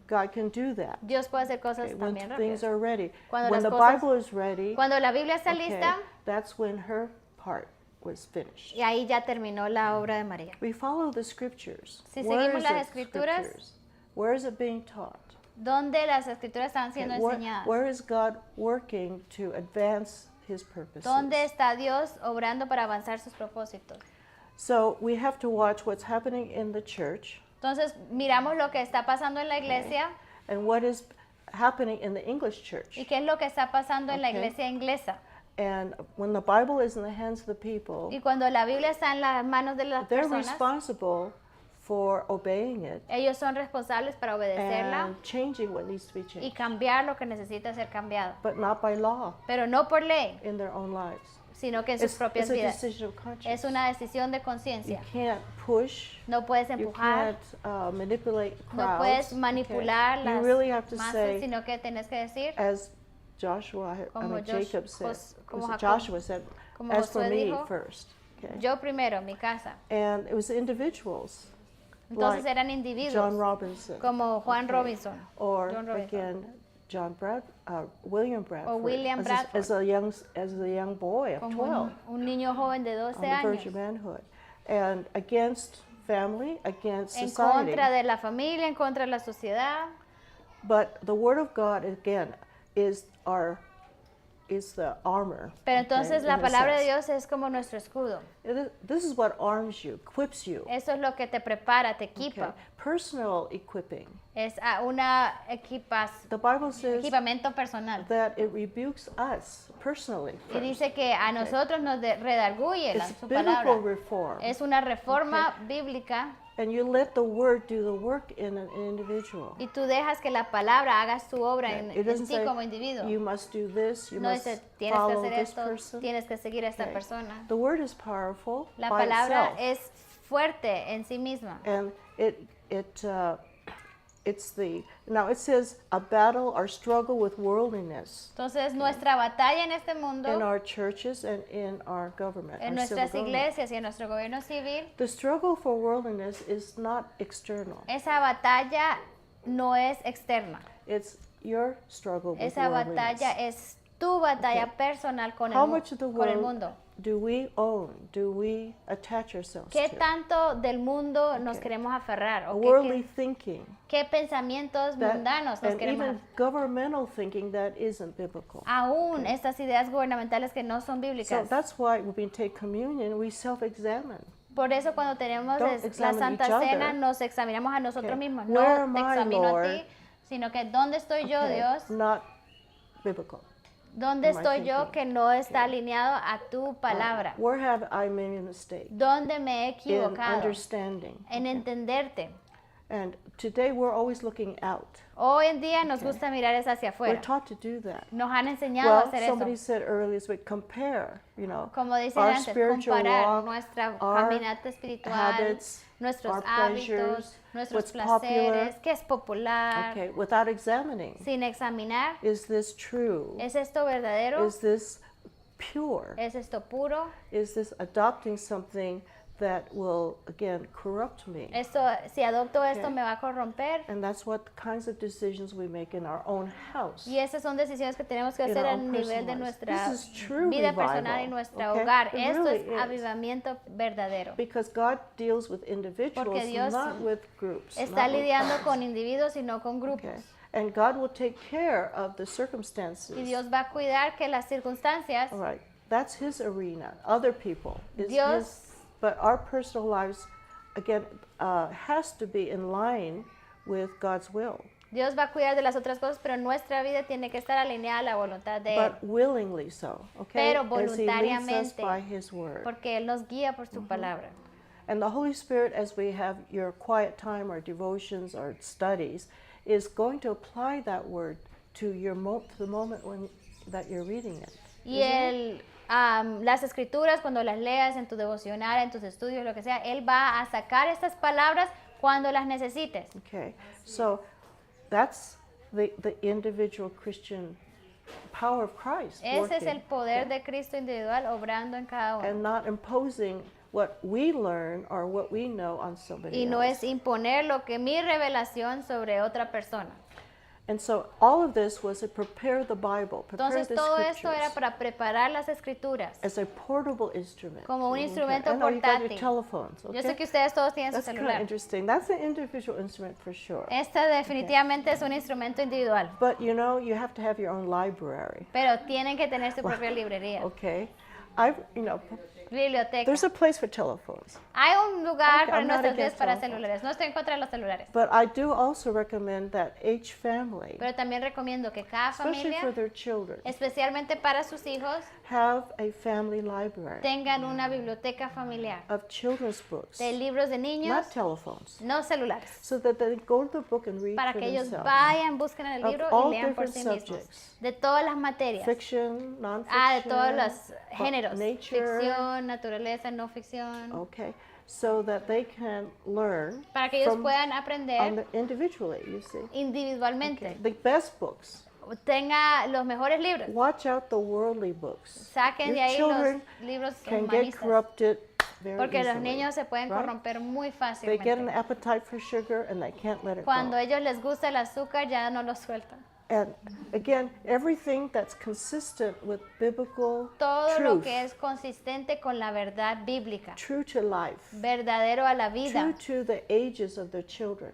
God can do that. Dios puede hacer cosas Okay, when también things rápidas. are ready. Cuando When las the cosas- Bible is ready, Cuando la Biblia está okay, lista, that's when her part was finished. y ahí ya terminó la obra de María. We follow the scriptures. Si Where seguimos is las it escrituras, scriptures? Where is it being taught? ¿Dónde las escrituras están Okay, siendo where, enseñadas? where is God working to advance His purposes? ¿Dónde está Dios obrando para avanzar sus propósitos? So we have to watch what's happening in the church Entonces, miramos lo que está pasando en la iglesia and what is happening in the English church. y qué es lo que está pasando en la Okay. iglesia inglesa. And when the Bible is in the hands of the people, Y cuando la Biblia está en las manos de las they're personas, responsible for obeying it ellos son responsables para obedecerla and changing what needs to be y changed, cambiar lo que necesita ser cambiado. but not by law Pero no por ley, in their own lives. sino que en sus It's propias a vidas. decision of conscience. Es una decisión de You conciencia. can't push. No puedes You empujar, can't manipulate crowds. no puedes okay? manipular You las really have to masas, say, sino que tienes que decir, as Joshua, Como Jacob said, como was it Jacob- Joshua said, como as for Josué me dijo, first. Okay? yo primero, mi casa. And it was individuals Entonces like eran John individuos, Robinson, como Juan okay, Robinson, or John Robinson. again William Bradford, William as, Bradford. as a young boy of como 12 un niño joven de 12 on the verge of años, manhood, and against family, against en society. contra de la familia, en contra de la sociedad. But the Word of God again is the armor. Pero okay, entonces in la a palabra de sense. Dios es como nuestro escudo. This is what arms you, equips you. Eso es lo que te prepara, te Okay. equipa. Personal equipping. Es una The Bible says equipamiento personal. that it rebukes us personally. Y first. dice que a nosotros nos redarguye It's su biblical palabra. reform. Es una reforma bíblica And you let the Word do the work in an individual. y tú dejas que la palabra haga su obra Okay. en It doesn't ti say como individuo. you must do this, you No must dice, tienes que follow hacer this esto, person. tienes que seguir a esta Okay. persona. The Word is powerful La by palabra itself. es fuerte en sí misma. And now it says a battle or struggle with worldliness Entonces, nuestra batalla en este mundo, in our churches and in our government. en our civil nuestras government. iglesias y en nuestro gobierno civil, The struggle for worldliness is not external. esa batalla no es externa. It's your struggle with Esa worldliness. batalla es tu batalla Okay. personal con How el, much of the con el world mundo. do we own? Do we attach ourselves ¿Qué to? tanto del mundo nos Okay. queremos aferrar? A ¿O worldly thinking. qué pensamientos that- mundanos nos and queremos even governmental thinking that isn't biblical. aún estas ideas gubernamentales que no son So bíblicas? that's why when we take communion, we self-examine. Por eso cuando tenemos Don't la examine Santa each Cena other. nos examinamos a nosotros Okay. mismos. Where No am te I, examino a Lord? ti, sino que ¿dónde estoy yo, Okay, Dios? Not biblical. ¿Dónde am I estoy yo thinking? que no está alineado a tu palabra? Where have I made a mistake ¿Dónde me he in equivocado? understanding? En entenderte. And today we're always looking out. Hoy en día nos gusta mirar es hacia We're afuera. taught to do that. Nos han enseñado a Well, hacer somebody eso. said earlier, is we compare, Como dice our antes, spiritual comparar walk, nuestra our caminata espiritual, habits, nuestros our hábitos, pleasures, nuestros what's placeres, popular. qué es popular, Okay, without examining. sin examinar. Is this true? ¿Es esto verdadero? Is this pure? ¿Es esto puro? Is this adopting something that will, again, corrupt me? Esto, si adopto esto Okay. me va a corromper. And that's what kinds of decisions we make in our own house. Y esas son decisiones que tenemos que In hacer our a own nivel de personal lives. nuestra This is true vida revival, personal y nuestro okay? hogar. It Esto really es is. avivamiento verdadero. Because God deals with individuals, Porque Dios not with groups. Está not with lidiando clans. con individuos y no con grupos. Okay. And God will take care of the circumstances. Y Dios va a cuidar que las circunstancias, All right. That's His arena. Other people. Is Dios- His, but our personal lives, again, has to be in line with God's will. Dios va a cuidar de las otras cosas, pero nuestra vida tiene que estar alineada a la voluntad de Él, But willingly so. Okay. Pero As He leads us voluntariamente. by His word. porque Él nos guía por su palabra. And the Holy Spirit, as we have your quiet time or devotions or studies, is going to apply that word to your to the moment when that you're reading it. Y las escrituras, cuando las leas en tu devocional, en tus estudios, lo que sea, Él va a sacar estas palabras cuando las necesites. Okay, so that's the individual Christian power of Christ. Ese es working, el poder de Cristo individual obrando en cada uno. and not imposing what we learn or what we know on somebody Y no else. es imponer lo que mi revelación sobre otra persona. And so all of this was to prepare the Bible, prepare Entonces the todo esto scriptures era para preparar las escrituras as a portable instrument. como un instrumento I know you got your portátil. telephones, Yo okay? sé que ustedes todos tienen su That's kind of celular. interesting. That's an individual instrument for sure. Este definitivamente es un instrumento individual, But you know, you have to have your own library, pero tienen que tener su propia librería, okay? biblioteca. There's a place for telephones. Hay un lugar Okay, para I'm not nuestros días against para telephones. celulares. No estoy en contra de los celulares, But I do also recommend that each family, pero también recomiendo que cada especially familia, for their children, especialmente para sus hijos, have a family library tengan una biblioteca familiar of children's books, de libros de niños, not telephones, no celulares, so that they go to the book and read para for que ellos themselves. vayan, busquen el Of libro all y lean por different sí mismos, subjects. de todas las materias, Fiction, non-fiction, de todos los géneros, nature, ficción, naturaleza, no ficción, okay, so that they can learn para que ellos from puedan aprender individually, you see. individualmente, Okay. The best books. tenga los mejores libros, Watch out the worldly books. saquen Your de ahí children los libros can get humanistas, corrupted very porque los easily, niños se pueden right? corromper muy They get an fácilmente. appetite for sugar and they can't let it Cuando go. a ellos les gusta el azúcar ya no lo sueltan. And again, everything that's consistent with biblical Todo lo truth, que es consistente con la verdad bíblica, true to life, verdadero a la true vida, to the ages of their children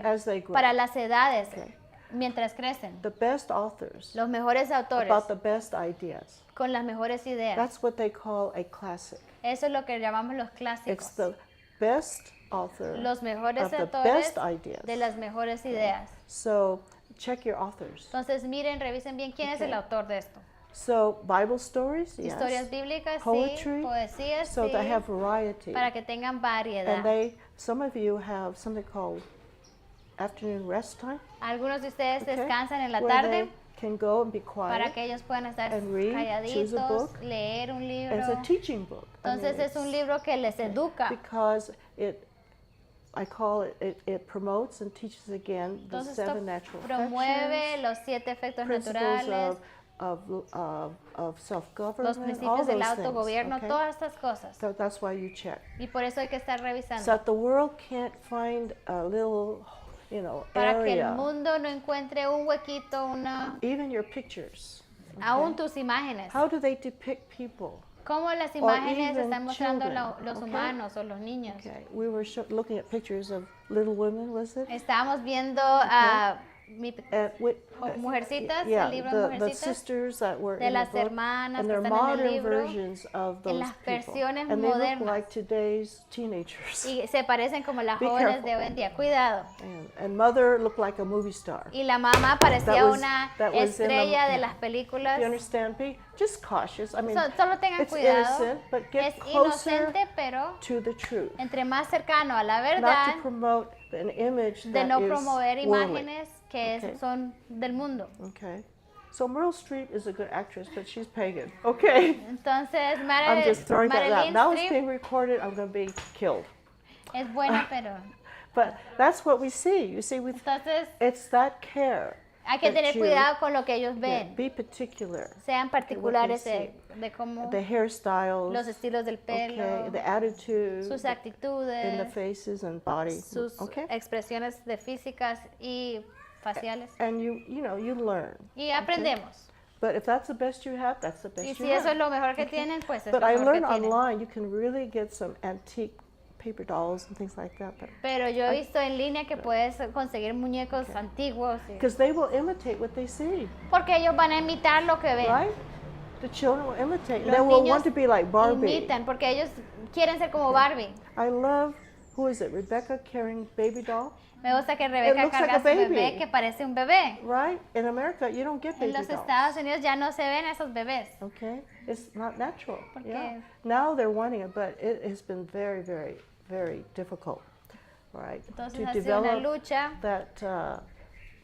as they grow. para las edades, Okay. mientras crecen. The best authors Los mejores autores about the best ideas. con las mejores ideas. That's what they call a classic. Eso es lo que llamamos los It's clásicos. the best author Los mejores of the autores best ideas. de las mejores ideas. So check your authors. Entonces miren, revisen bien quién es el Okay. autor de esto. So Bible stories, yes. Historias bíblicas, Poetry, sí. Poesías, so sí. they have variety. Para que tengan variedad. And some of you have something called afternoon rest time. Algunos de ustedes Okay, descansan en la where tarde they can go and be para quiet. que ellos puedan estar and read, choose a calladitos, book. leer un libro. And it's a teaching book. I mean, Entonces es un it's- libro que les educa. because I call it promotes and teaches again the Entonces esto seven natural promueve affections, los 7 efectos principles naturales, of self-government, los all principios del those things, autogobierno, okay? todas estas cosas. So that's why you check. Y por eso hay que estar So revisando. that the world can't find a little, Para que el area, mundo no encuentre un huequito, even your pictures. aún tus imágenes. How do they depict people? Cómo las imágenes even están mostrando children, los okay? humanos o los niños. Okay, we were looking at pictures of Little Women, was it? Estábamos viendo a Mujercitas, yeah, el libro the Mujercitas, sisters that were de in the las book, hermanas and que they're están en el modern libro, versions of en those las people, versiones and they look modernas. like today's teenagers. y se parecen como las Be jóvenes de careful. hoy en día. Cuidado. And mother looked like a movie star. Y la mamá parecía That was- una that was in the- estrella de las películas. You understand? Be just cautious. I mean, Solo tengan it's cuidado. innocent, but get Es closer inocente, pero to the truth. entre más cercano a la Not verdad, to promote an image de that no is promover worldly. imágenes que Okay. son del mundo. Okay. So Meryl Streep is a good actress, but she's pagan. Okay. Entonces, I'm just throwing that out. Marilyn Now it's Streep being recorded. I'm going to be killed. es buena, pero But that's what we see. You see, entonces it's that care. hay que that tener you- cuidado con lo que ellos Yeah, ven. be particular. Sean particulares see. de cómo The hairstyles, los estilos del pelo, okay, the attitude, sus in the actitudes, faces and body. sus Okay. expresiones de físicas y faciales. And you learn. Y aprendemos. But if that's the best you have, that's the best Y you si eso have. es lo mejor que tienen, pues es But lo I mejor que learned tienen. online you can really get some antique paper dolls and things like that. Pero yo he visto en línea que puedes conseguir muñecos antiguos. Because they will imitate what they see, Porque ellos van a imitar lo que ven. right? The children will imitate. Los They will niños want to be like Barbie. imitan, porque ellos quieren ser como Barbie. I love, who is it, Rebecca carrying baby doll, Me gusta que Rebeca looks like carga a a su bebé baby. que parece un bebé. right? In America, you don't get En baby los dolls. Estados Unidos ya no se ven esos bebés. Okay, it's not natural. ¿Por Yeah. qué? Now they're wanting it, but it has been very, very, very difficult, right? Entonces to ha sido una develop lucha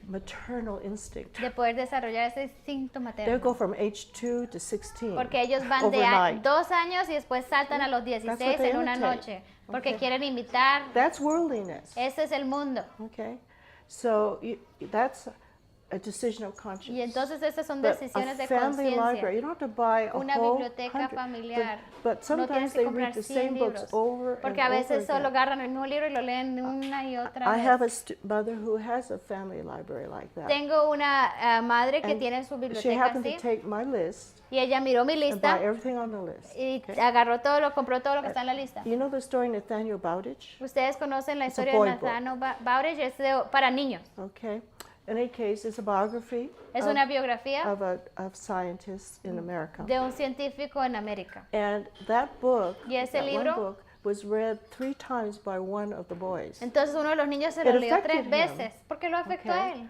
maternal instinct. de poder desarrollar ese instinto They'll materno. go from age 2 to 16 Porque ellos van de overnight. 2 años y después saltan a los 16 they en una imitate. noche. Porque Okay. quieren imitar. That's worldliness. Ese es el mundo. Okay, so that's a decision of conscience. Y entonces estas son But decisiones a de family library, conciencia. you don't have to buy a Una whole biblioteca 100, familiar. But No sometimes tienes que they comprar read the 100 same books libros. over Porque and a veces over solo again. agarran el mismo libro y lo leen una y otra I have a vez. mother who has a family library like that. Tengo una madre que And tiene su she biblioteca happened así to take my list y ella miró mi and buy lista everything on the list. y okay? agarró todo, compró todo lo que está en la lista. You know the story of Nathaniel Bowditch? Ustedes conocen la It's a historia de boy book. Nathaniel Bowditch, es para niños. Okay. In any case, it's a biography Es una biografía of scientists in America. de un científico en América. And that book, Y ese that one libro- book, was read 3 times by one of the boys. Entonces uno de los niños se lo It leyó affected 3 him. veces porque lo afectó a él.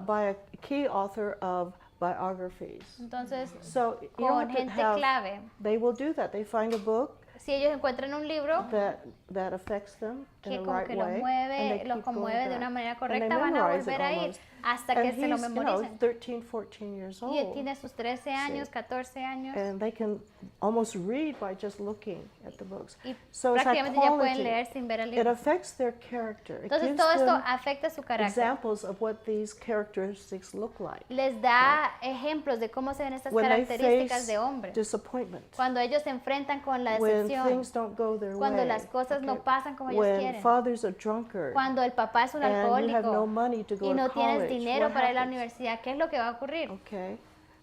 By a key author of biographies. Entonces, So you con have to gente have, clave, they will do that. They find a book si ellos encuentran un libro that affects them in que a como right que los way, and mueve, they los keep conmueve going de una back. manera And they correcta, van a memorize it volver a ir almost. hasta And que se lo he's, memoricen. 13, 14 years Y él old. tiene sus 13 años, 14 años, And they can almost read by just looking at the books. y So prácticamente ya pueden psychology, leer sin ver el it libro. affects their character. It Entonces gives todo esto them afecta su carácter. examples of what these characteristics look like Les da ejemplos de cómo se ven estas when they características face de hombre. disappointment, Cuando ellos se enfrentan con la when decepción, things don't go their cuando way, las cosas no okay? pasan como ellos when quieren, father's a drunkard cuando el papá es un and you have no alcohólico money to go y no to tienes college, dinero what para ir a la happens? universidad, ¿qué es lo que va a ocurrir? Okay,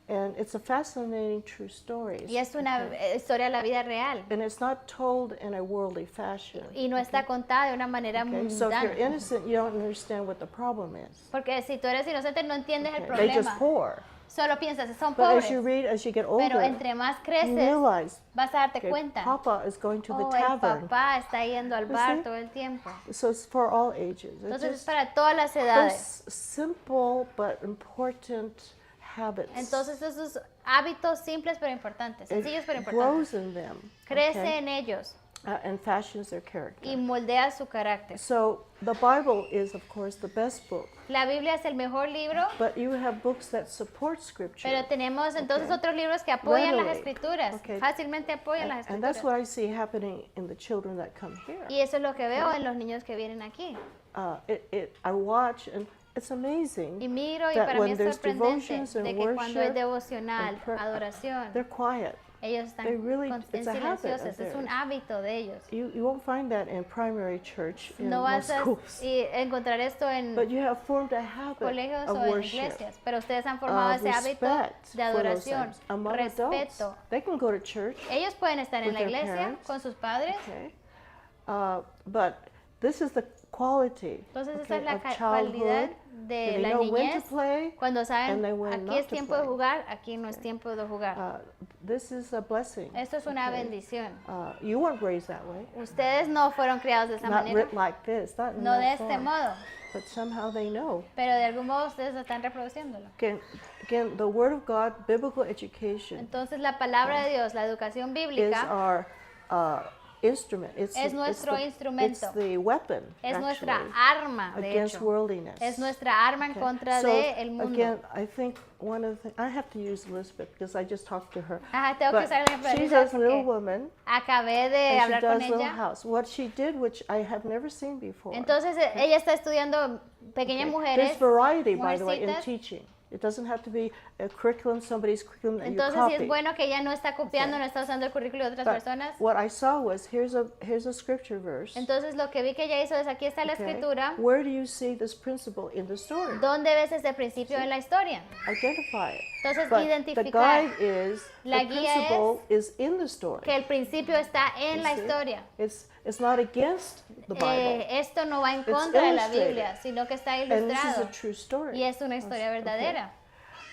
and it's a fascinating true story. Y es una historia de la vida real And it's not told in a worldly fashion. y no está contada de una manera Okay, so if you're mundana. innocent, you don't understand what the problem is. Porque si tú eres inocente no entiendes el Okay, They're just problema. poor. Solo piensas, son But pobres. as you read, as you get Pero older, entre más you creces, realize vas a darte that cuenta. Papa is going to the Oh, el tavern. papá está yendo al You bar see? todo el tiempo. So it's for all ages. It's Entonces es just para todas las those edades. simple but important habits. Entonces esos hábitos simples pero importantes, sencillos pero It importantes. grows in them. Crece okay? en ellos And fashions their character. y moldea su carácter. So the Bible is, of course, the best book. La Biblia es el mejor libro, But you have books that support Scripture. pero tenemos entonces Okay. otros libros que apoyan las Readily. escrituras, Okay. fácilmente apoyan las And that's escrituras. what I see happening in the children that come here. Y eso es lo que veo en los niños que vienen aquí. I watch, and it's amazing Y miro y that para mí when es there's sorprendente devotions and de que cuando es worship devocional, and prayer, adoración, they're quiet. ellos están they really- en it's a habit of silenciosos, es un theirs. hábito de ellos. You won't find that in primary church in No most vas a schools. encontrar esto en But you have formed a habit colegios of o en worship, iglesias, pero ustedes han formado of ese hábito respect de for those adoración, things. Among adults, respeto. they can go to church, Ellos pueden estar en with la their iglesia parents. con sus padres, okay? But this is the quality entonces esa okay, es la of calidad childhood. de They la know when to niñez. play. Cuando and saben, they when aquí not es to tiempo de play. jugar, aquí no es tiempo de jugar. This is a blessing. Esto es una okay? bendición. You weren't raised that way. Ustedes no fueron criados de esa Not manera, written like this, not in no that de este form. modo, But somehow they know. pero de algún modo ustedes están reproduciéndolo. Again, the Word of God, biblical education, Entonces la palabra de Dios, la educación is bíblica, our instrument. Es nuestro instrumento. It's the weapon, es nuestra actually, arma, de against hecho. worldliness. Es nuestra arma en Okay. contra So, del mundo. again, I think one of the I have to use Elizabeth because I just talked to her. Ajá, tengo que But usar el ejemplo de she's Elizabeth a little porque woman, acabé de and she hablar con does Little ella. House. What she did, which I have never seen before. Entonces ella está estudiando pequeñas Okay. mujeres, There's variety, by the way, in mujercitas. teaching. It doesn't have to be a curriculum, somebody's curriculum that Entonces you sí copy. es bueno que ella no está copiando, Okay. no está usando el currículo de otras But personas. what I saw was here's a scripture verse. Entonces lo que vi que ella hizo es aquí está la okay? escritura. Where do you see this principle in the story? ¿Dónde ves ese principio en la historia? Identify it. Entonces But the identificar guide is La the guía principle is in the story. que el principio está en You la see? historia. It's not against the Bible. Esto no va en It's contra de la illustrated. Biblia, sino que está And this is ilustrado. a true story. Y es una historia Okay. verdadera.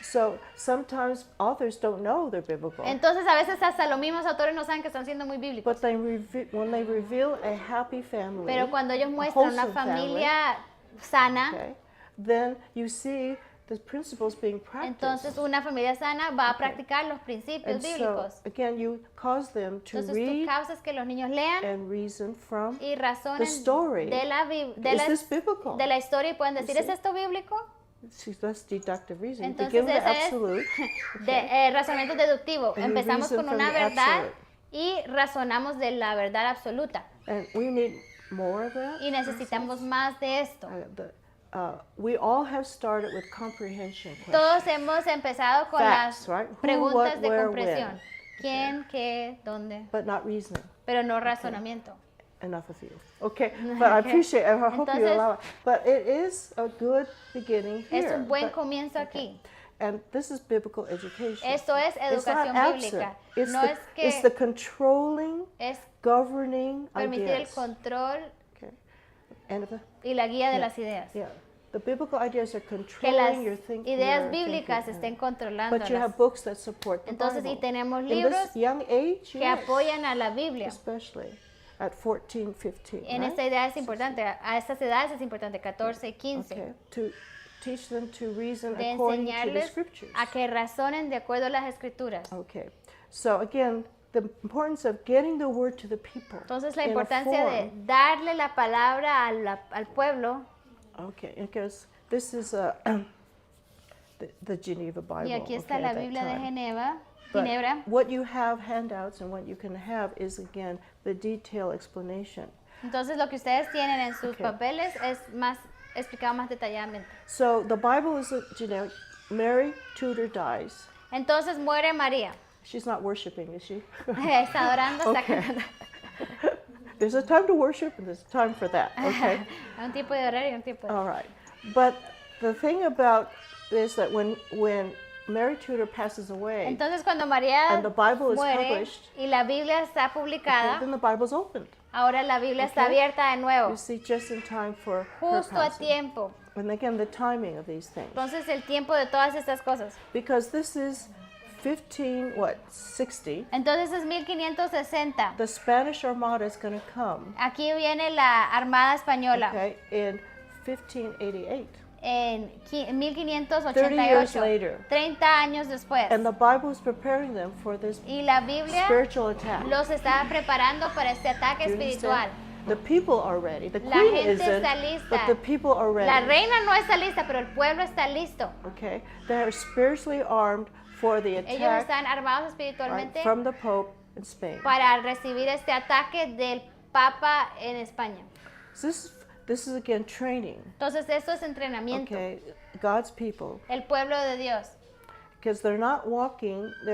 So sometimes authors don't know they're biblical. Entonces a veces hasta los mismos autores no saben que están siendo muy bíblicos. But when they reveal a happy family, Pero cuando ellos a muestran una wholesome family, familia sana, okay, then you see the principles being practiced. entonces una familia sana va a practicar los principios And so, bíblicos. again, you cause them to Entonces tú read causas que los niños lean and reason from y razonen the story. de la Is this biblical? de la historia y pueden decir, You ¿es see? esto bíblico? That's deductive reasoning. Entonces Begin with the ese es absolute. razonamiento deductivo. And you Empezamos reason con from una the verdad absolute. y razonamos de la verdad absoluta. And we need more of that. Y necesitamos más de esto. We all have started with comprehension questions. Todos hemos empezado con Facts, las right? Who, preguntas what, de where, comprensión. when. ¿Quién, qué, dónde? But not reasoning. Pero no razonamiento. Enough of you. Okay, but I appreciate it. I hope you Entonces, allow it. But it is a good beginning here. Es un buen But- comienzo aquí. And this is biblical education. Esto es It's not educación absent. bíblica. It's, No the, es que it's the controlling, es governing permitir el ideas. control Okay. And y la guía de Yeah. las ideas. yeah, the biblical ideas are Que las controlling your thinking. ideas your bíblicas thinking. estén But you controlándolas. have books that support the Entonces, Bible. y tenemos In libros this young age, que yes, apoyan a la Biblia. especially at 14, 15. En right? esta edad es importante, a estas edades es importante, 14 y 15, Okay, to teach them to reason de according to the enseñarles scriptures. a que razonen de acuerdo a las escrituras. Okay, so again, the importance of getting the word to the people. Entonces, la in a importancia de form. darle la palabra al pueblo, Okay, because this is the Geneva Bible. y aquí está okay, la at that Biblia de time. But Ginebra. what you have handouts and what you can have is again the detailed explanation. Entonces, lo que ustedes tienen en sus Okay. papeles es más explicado más detalladamente. So the Bible is a generic. Mary Tudor dies. Entonces muere María. She's not worshiping, is she? Está adorando, está Okay. cantando. There's a time to worship and there's a time for that. Okay. Hay un tipo de horario y un tipo de... All right. But the thing about this that when Mary Tudor passes away, Entonces, cuando María And the Bible is muere published. y la Biblia está okay, publicada, then the Bible's opened. ahora la Biblia está Okay. abierta de nuevo, You see, just in time for her justo a passing. tiempo. And again, the timing of these things. Entonces, el tiempo de todas estas cosas. Because this is 60. Entonces, es 1560. The Spanish Armada is going to come, Aquí viene la Armada Española okay, in 1588. en 30 years 1588, later. 30 años después. And the Bible is preparing them for this Y la Biblia spiritual attack. los está preparando para este ataque Do you espiritual. understand? The people are ready. The La queen gente isn't, está lista. but the people are ready. La reina no está lista, pero el pueblo está listo. Okay, they are spiritually armed for the Ellos attack están armados right, espiritualmente from the Pope in Spain. para recibir este ataque del Papa en España. So this is again training. Entonces, esto es entrenamiento. Okay, God's people, El pueblo de Dios. because they're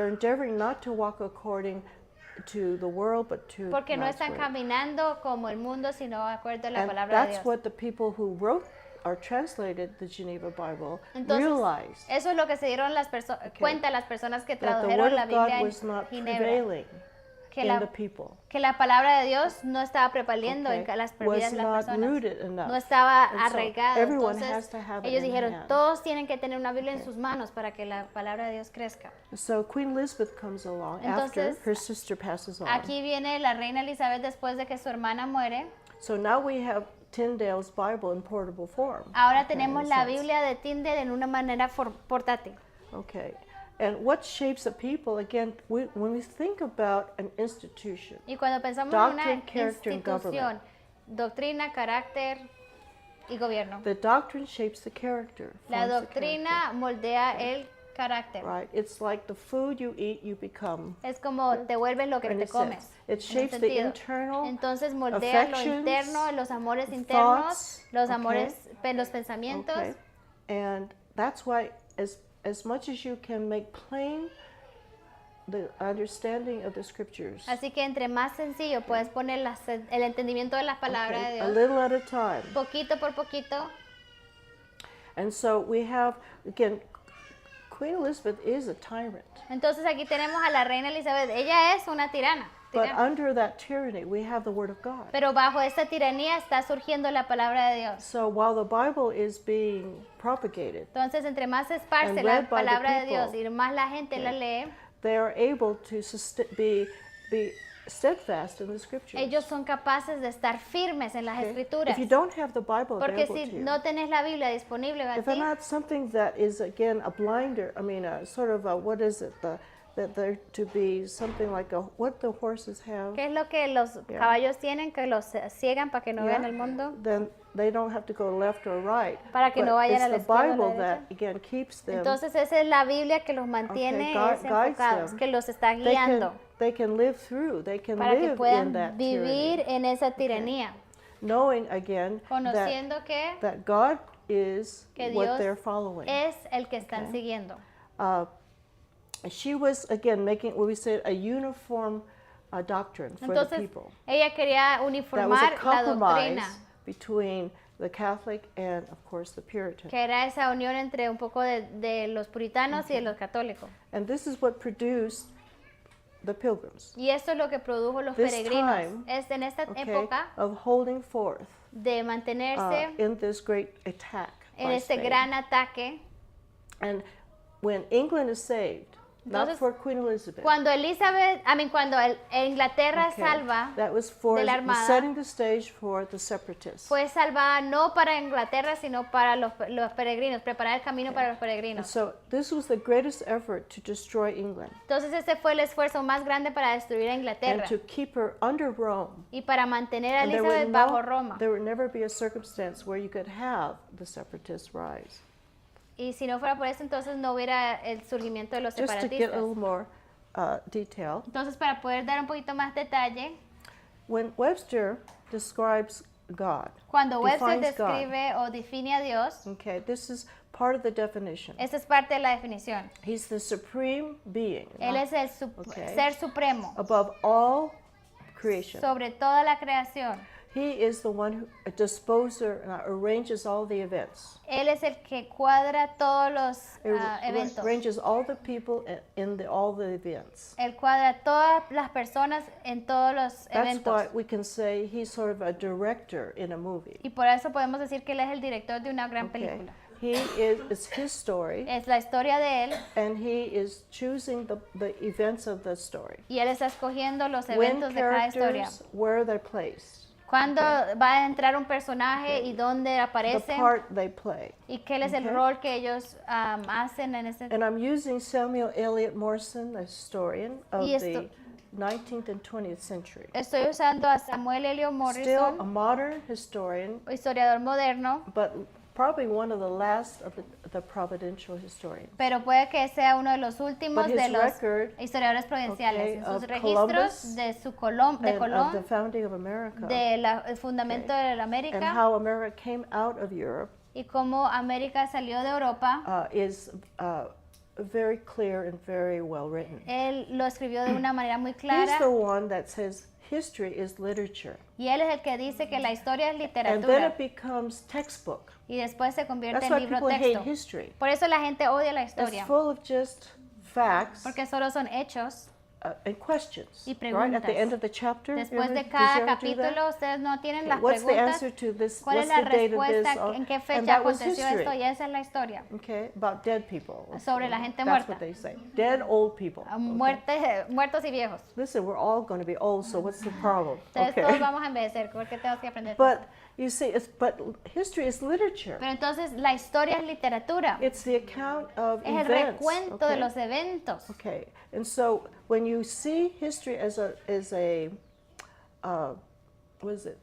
endeavoring not to walk according to the world, but to Porque no God's están word. caminando como el mundo, sino de acuerdo a la And palabra de that's Dios. what the people who wrote or translated the Geneva Bible Entonces, realized, eso es lo que se dieron cuenta las personas que that the word tradujeron la of Biblia God was en not Ginebra. prevailing Que in la, the people. que la palabra de Dios no estaba prevaliendo Okay, en las was vidas de las not personas. rooted enough. No estaba And so arraigado. everyone Entonces, has to have it ellos in dijeron, hand. todos tienen que tener una Biblia en sus manos para que la palabra de Dios crezca. So Queen Elizabeth comes along Entonces, after her sister passes on. Aquí viene la reina Elizabeth después de que su hermana muere. So now we have Tyndale's Bible in portable form. Ahora Okay, tenemos in a la sense. Biblia de Tyndale en una manera portátil. Okay. And what shapes a people, again, when we think about an institution, Y cuando pensamos Doctrine, en una character, and institución, doctrina, carácter y gobierno. the doctrine shapes the character. La forms the doctrina moldea el carácter. character, right? It's like the food you eat, you become. Es como te vuelves lo que In te a sense. comes. It en un shapes the sentido. internal Entonces moldea lo affections, interno, los amores internos, thoughts, los okay. amores, los pensamientos. Okay. And that's why as much as you can make plain the understanding of the scriptures, Así que entre más sencillo puedes poner el entendimiento de las palabras okay, de a Dios, little at a time. poquito por poquito. And so we have, again, Queen Elizabeth is a tyrant. Entonces aquí tenemos a la reina Elizabeth. Ella es una tirana. But under that tyranny, we have the Word of God. Pero bajo esta tiranía está surgiendo la palabra de Dios. So while the Bible is being propagated, Entonces, entre más se esparce And la read by the palabra de Dios people, y más la gente la lee, they are able to be steadfast in the scriptures. ellos son capaces de estar firmes en las Okay? escrituras. If you don't have the Bible Porque available si to you, no tenés la Biblia disponible a if ti, not something that is again a blinder, I mean, a sort of a, what is it, that they're to be something like what the horses have. ¿Qué es lo que los Yeah. caballos tienen que los ciegan para que no vean el mundo? Then they don't have to go left or right. Para que But no vayan it's a la the izquierda o a la Bible derecha. that again keeps them. Entonces esa es la Biblia que los mantiene es enfocados, them. que los está They guiando they can live through. They can para que live in puedan that vivir tyranny, en esa tiranía, knowing again conociendo que that God is Que what Dios they're following. es el que están siguiendo. She was again making what we said a uniform doctrine for the Entonces people. ella quería That was a uniformar la compromise doctrina, between the Catholic and, of course, the Puritan. que era esa unión entre un poco de los puritanos y de los católicos. And this is what produced the Pilgrims. Y esto es lo que produjo los This peregrinos. time, Es en esta Okay, época of holding forth de mantenerse in this great attack en by este Spain. gran ataque. And when England is saved, not Entonces, for Queen Elizabeth. Cuando Inglaterra okay, salva, that was for de la armada, setting the stage for the separatists. fue salvada no para Inglaterra, sino para los peregrinos, preparar el camino para los And peregrinos. so this was the greatest effort to destroy England Entonces ese fue el esfuerzo más grande para destruir a Inglaterra and to keep her under Rome. y para mantener a And Elizabeth bajo Roma. there would never be a circumstance where you could have the separatists rise. Y si no fuera por eso, entonces no hubiera el surgimiento de los Just to get a separatistas. little more detail, Entonces, para poder dar un poquito más detalle, when Webster describes God, cuando Webster defines God, describe o define a Dios, okay, this is part of the definition. esta es parte de la definición. He's the supreme being, Él es el Okay. ser supremo above all creation. sobre toda la creación. He is the one who a disposer arranges all the events. Él es el que cuadra todos los eventos. Arranges all the people in all the events. Él cuadra todas las personas en todos los That's eventos. why we can say he's sort of a director in a movie. Y por eso podemos decir que él es el director de una gran Okay. película. He is it's his story, Es la historia de él and he is choosing the events of the story. y él está escogiendo los When eventos de cada historia. characters, where they're placed, Cuándo va a entrar un personaje y dónde the aparece part they play. y qué es el Okay. rol que ellos hacen en ese. And I'm using Samuel Eliot Morson, the historian of Y esto- the 19th and 20th century. Estoy usando a Samuel Eliot Still a Morrison, modern historian, historiador moderno, but probably one of the last of the providential historians. pero puede que sea uno de los últimos But his de los record, historiadores provinciales. okay, En sus of registros Columbus de su and of the Colón, founding of America, del fundamento de la and América how America came out of Europe y cómo América salió de Europa, is very clear and very well written. él lo escribió de una manera muy He's clara the one that says history is literature, y él es el que dice que la historia es and then literatura it becomes textbook. y después se convierte That's en why libro people hate texto. history. Por eso la gente odia la It's historia, full of just facts porque solo son hechos. And questions. Y Right at the preguntas. end of the chapter. Después de did cada you ever do that? capítulo ustedes no tienen las What's the preguntas. answer to this? ¿Cuál What's es la the date of this? respuesta? ¿En qué And fecha that was aconteció history. esto? Y esa es la historia. Okay, about dead people. Sobre la gente That's muerta. what they say. Dead old people. Okay. Muertos y viejos. Listen, we're all going to be old, so what's the problem? Entonces todos Okay. vamos a envejecer. ¿Por qué tenemos que aprender? But you see, but history is literature. Pero entonces la historia es literatura. It's the account of Es el events. recuento de Okay? los eventos. Okay, and so when you see history as a what is it?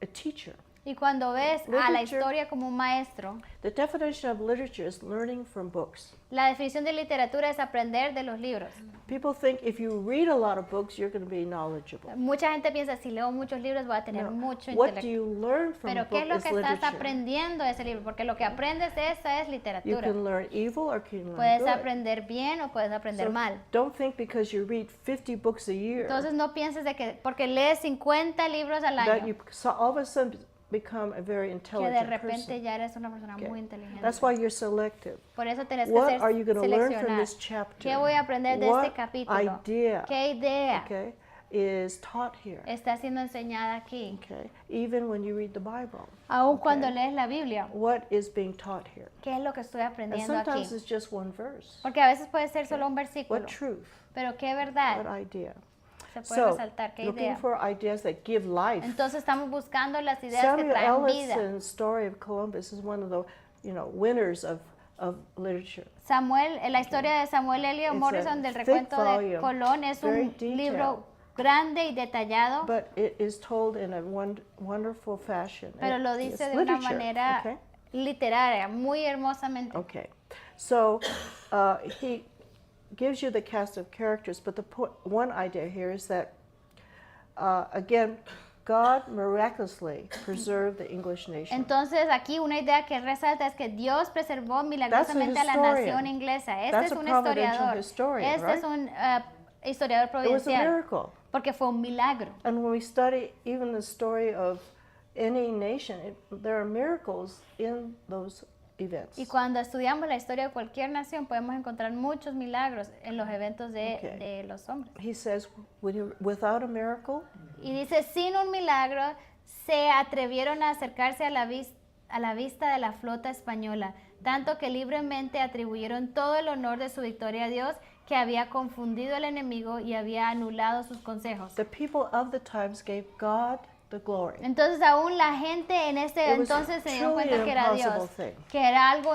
A teacher. Y cuando ves a la Literature. historia como un maestro, The definition of literature is learning from books. la definición de literatura es aprender de los libros. People think if you read a lot of books, you're going to be knowledgeable. Mucha gente piensa, si leo muchos libros voy a tener No. mucho What do intelecto. you learn from a Pero book ¿qué es lo is que estás literature. aprendiendo de ese libro? Porque lo que aprendes de esa es You literatura. can learn evil or you can learn Puedes good. aprender bien o puedes aprender So mal. don't think because you read 50 books a year Entonces no pienses de que porque lees 50 libros al that año, you all of a sudden become a very que de intelligent repente person. ya eres una persona Okay. muy inteligente. That's why you're selective. Por eso tenés que What ser are you going to learn from seleccionar. this chapter? ¿Qué voy a aprender de What este capítulo? idea, ¿Qué idea okay, is taught here? está siendo enseñada aquí? Okay, even when you read the Bible, Aun Okay. cuando lees la Biblia, what is being taught here? ¿qué es lo que estoy And aprendiendo aquí? sometimes it's just one verse. Porque a veces puede ser solo un versículo, What truth? pero qué What verdad idea? se puede So, resaltar, qué looking idea. for ideas that give life. Entonces estamos buscando las ideas que Samuel traen vida. Ellison's story of Columbus is one of the, winners of of literature. Samuel, la historia de Samuel Eliot It's Morrison a del thick recuento de volume, Colón es very un detailed. libro grande y detallado, But it is told in a wonderful fashion. pero lo It's dice de una literature, manera okay? literaria, muy hermosamente. Okay. So he gives you the cast of characters, but the one idea here is that, again, God miraculously preserved the English nation. Entonces aquí una idea que resalta es que Dios preservó milagrosamente a la historian. nación inglesa. Este That's es a un providential historiador. historian, Este es right? un historiador It was a providencial, miracle. porque fue un milagro. And when we study even the story of any nation, there are miracles in those events. Y cuando estudiamos la historia de cualquier nación podemos encontrar muchos milagros en los eventos Okay. de los hombres. He says, without a miracle, Y dice, sin un milagro se atrevieron a acercarse a la vista de la flota española, tanto que libremente atribuyeron todo el honor de su victoria a Dios, que había confundido al enemigo y había anulado sus consejos. the people of the times gave God the glory. Entonces aún la gente en ese It was entonces se dio truly cuenta an que era Dios, impossible thing. que era algo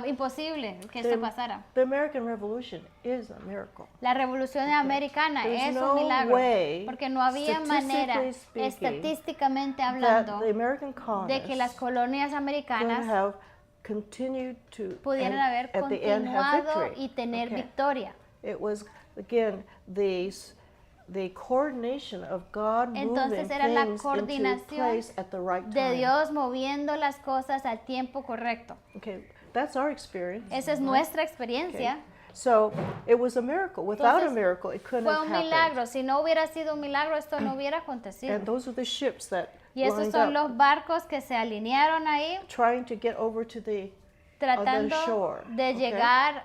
imposible que esto The, pasara. the American Revolution is a miracle. La revolución americana There's es no un milagro, way, porque no había manera, statistically speaking, estadísticamente That hablando, the American de que las colonists colonias could americanas have continued to pudieran and haber at the end have continuado victory. y tener Okay. victoria. It was again the coordination of God Entonces moving era la things into coordinación place at the right de time. Dios moviendo las cosas al tiempo correcto. Okay, that's our experience. Esa es right? nuestra Okay. experiencia. So it was a miracle. Without a Entonces, miracle, it couldn't Fue have un happened. milagro. Si no hubiera sido un milagro, esto no hubiera acontecido. And those are the ships that Y esos lined son up, los barcos que se alinearon ahí, trying to get over to the tratando shore, de okay. llegar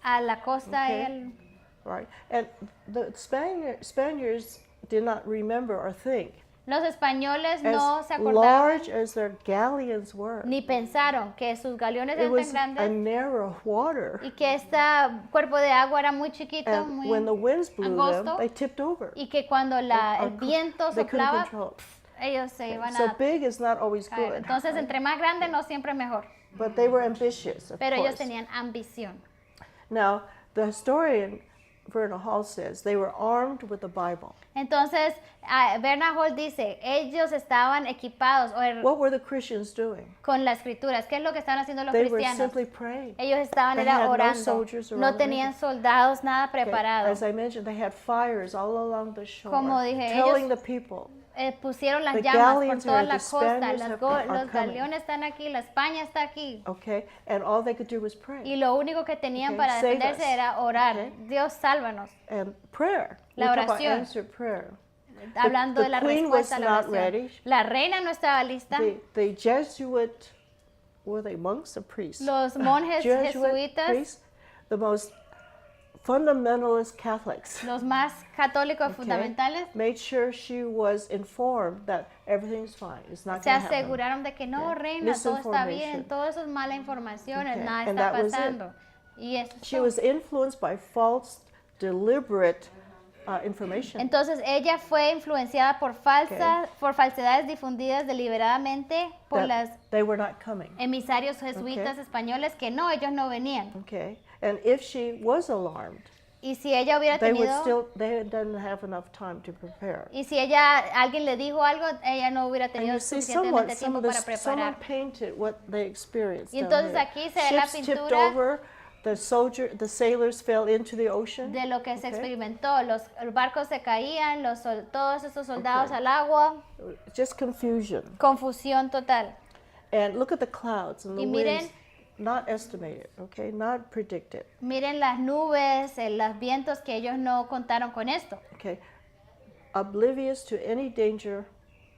a la costa. Okay. right. And the Spaniards did not remember or think. Los españoles no As se acordaban large as their galleons were, ni pensaron que sus galeones it eran was tan a grandes narrow water. y que este cuerpo de agua era muy chiquito, And muy when the winds blew angosto, them, they tipped over. y que cuando el viento They couldn't soplaba, control it. ellos se iban So a big is not always caer. good. Entonces, entre más grande, no siempre mejor. But they were ambitious, of Pero ellos course. tenían ambición. Now, the historian Verna Hall says they were armed with the Bible. Entonces, Bernard Hall dice, ellos estaban equipados What were the Christians doing? con las escrituras. ¿Qué es lo que estaban haciendo los They were cristianos? simply praying. Ellos estaban They era had no orando. soldiers around No them. tenían soldados, nada Okay, preparados. as I mentioned, they had fires all along the shore, Como dije, telling ellos- the people, Pusieron las The llamas por galleons toda are- la the costa. Spaniards are Los coming. galeones están aquí, la España está aquí. okay, and all they could do was pray. Y lo único que tenían Okay, para save defenderse us. era orar. Okay. Dios, sálvanos. And prayer. La We're talking about oración. answered prayer. Hablando the de la queen respuesta a was la not oración. ready. La reina no estaba lista. The Jesuit, were they monks or priests? Los monjes Jesuit jesuitas, priests, the most fundamentalist Catholics, los más católicos okay, fundamentales, made sure she was informed that everything's fine. It's not se going to happen. aseguraron de que no, Okay. reina, todo está bien, Misinformation. todo eso es mala información, Okay. nada And está that was it. pasando. Y eso es She todo. was influenced by false, deliberate information. Entonces ella fue influenciada por falsedades difundidas deliberadamente por that los they were not coming. emisarios jesuitas Okay. españoles que no, ellos no venían. Okay, and if she was alarmed, Y si ella hubiera they would tenido, they didn't have enough time to prepare. y si alguien le dijo algo, ella no hubiera And tenido you see, suficientemente some tiempo of para this, someone preparar. painted what they experienced. Y down entonces there. aquí se ve la Ships tipped pintura over, the sailors fell into the ocean. De lo que se Okay. experimentó, los barcos se caían, todos esos soldados Okay. al agua, Just confusion. confusión total. And look at the clouds and the Y miren- winds. Not estimated, okay, not predicted. Miren las nubes, los vientos que ellos no contaron con esto. Okay, oblivious to any danger,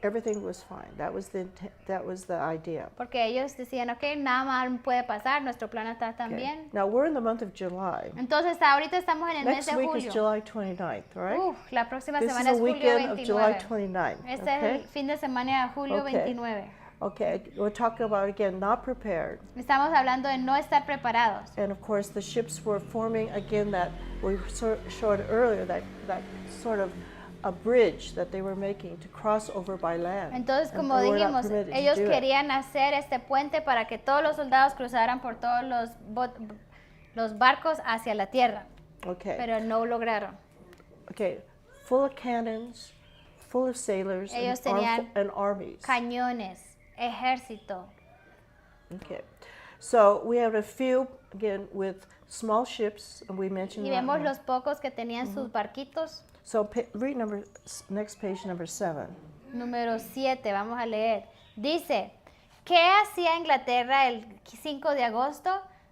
everything was fine. That was the idea. Porque ellos decían, ok, nada mal puede pasar, nuestro plan está tan Okay. bien. Now we're in the month of July. Entonces ahorita estamos en el mes Next de week is julio. July 29th, right? La próxima This is semana a es julio weekend of July 29. 29th. Este es el Okay. fin de semana de julio Okay. 29. Okay, we're talking about again not prepared, Estamos hablando de no estar preparados. and of course the ships were forming again that we showed earlier that sort of a bridge that they were making to cross over by land. Entonces, And como they were not dijimos, permitted to ellos do it. querían hacer este puente para que todos los soldados cruzaran por todos los barcos hacia la tierra, Okay. pero no lograron. Okay. Full of cannons, full of sailors Ellos tenían and armies. Cañones, ejército. Okay. So we have a few again with small ships, and we mentioned Y that vemos one. los pocos que tenían sus barquitos. So read next page number 7. Número 7, vamos a leer. Dice, ¿qué hacía Inglaterra el 5 de agosto?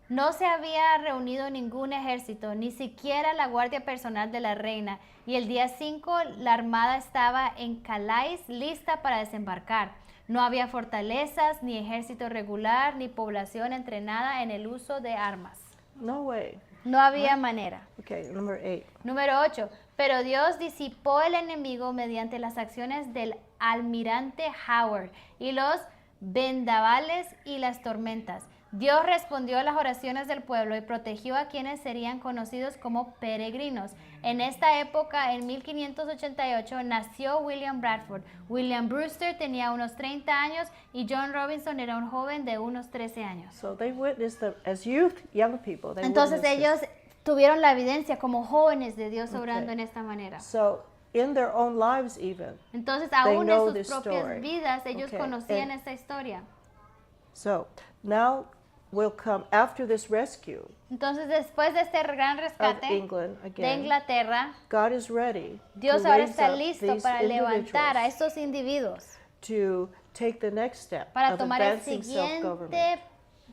No se había reunido ningún ejército, ni siquiera la guardia personal de la reina. Y el día 5 la armada estaba en Calais lista para desembarcar. No había fortalezas, ni ejército regular, ni población entrenada en el uso de armas. No way. No había manera. Okay, number 8. Número 8. Pero Dios disipó el enemigo mediante las acciones del almirante Howard y los vendavales y las tormentas. Dios respondió a las oraciones del pueblo y protegió a quienes serían conocidos como peregrinos. En esta época, en 1588, nació William Bradford. William Brewster tenía unos 30 años y John Robinson era un joven de unos 13 años. So they witnessed them as youth, young people. They Entonces witnessed ellos tuvieron la evidencia como jóvenes de Dios obrando Okay. en esta manera. this. So in their own lives even. Entonces, They aún know en this sus propias story. vidas, ellos Okay, conocían and- esta historia. So now will come after this rescue Entonces, después de este gran of rescate England de again. Inglaterra, God is ready Dios to ahora raise está up listo these para levantar a individuals estos individuos, to take the next step para of tomar el advancing self-government. siguiente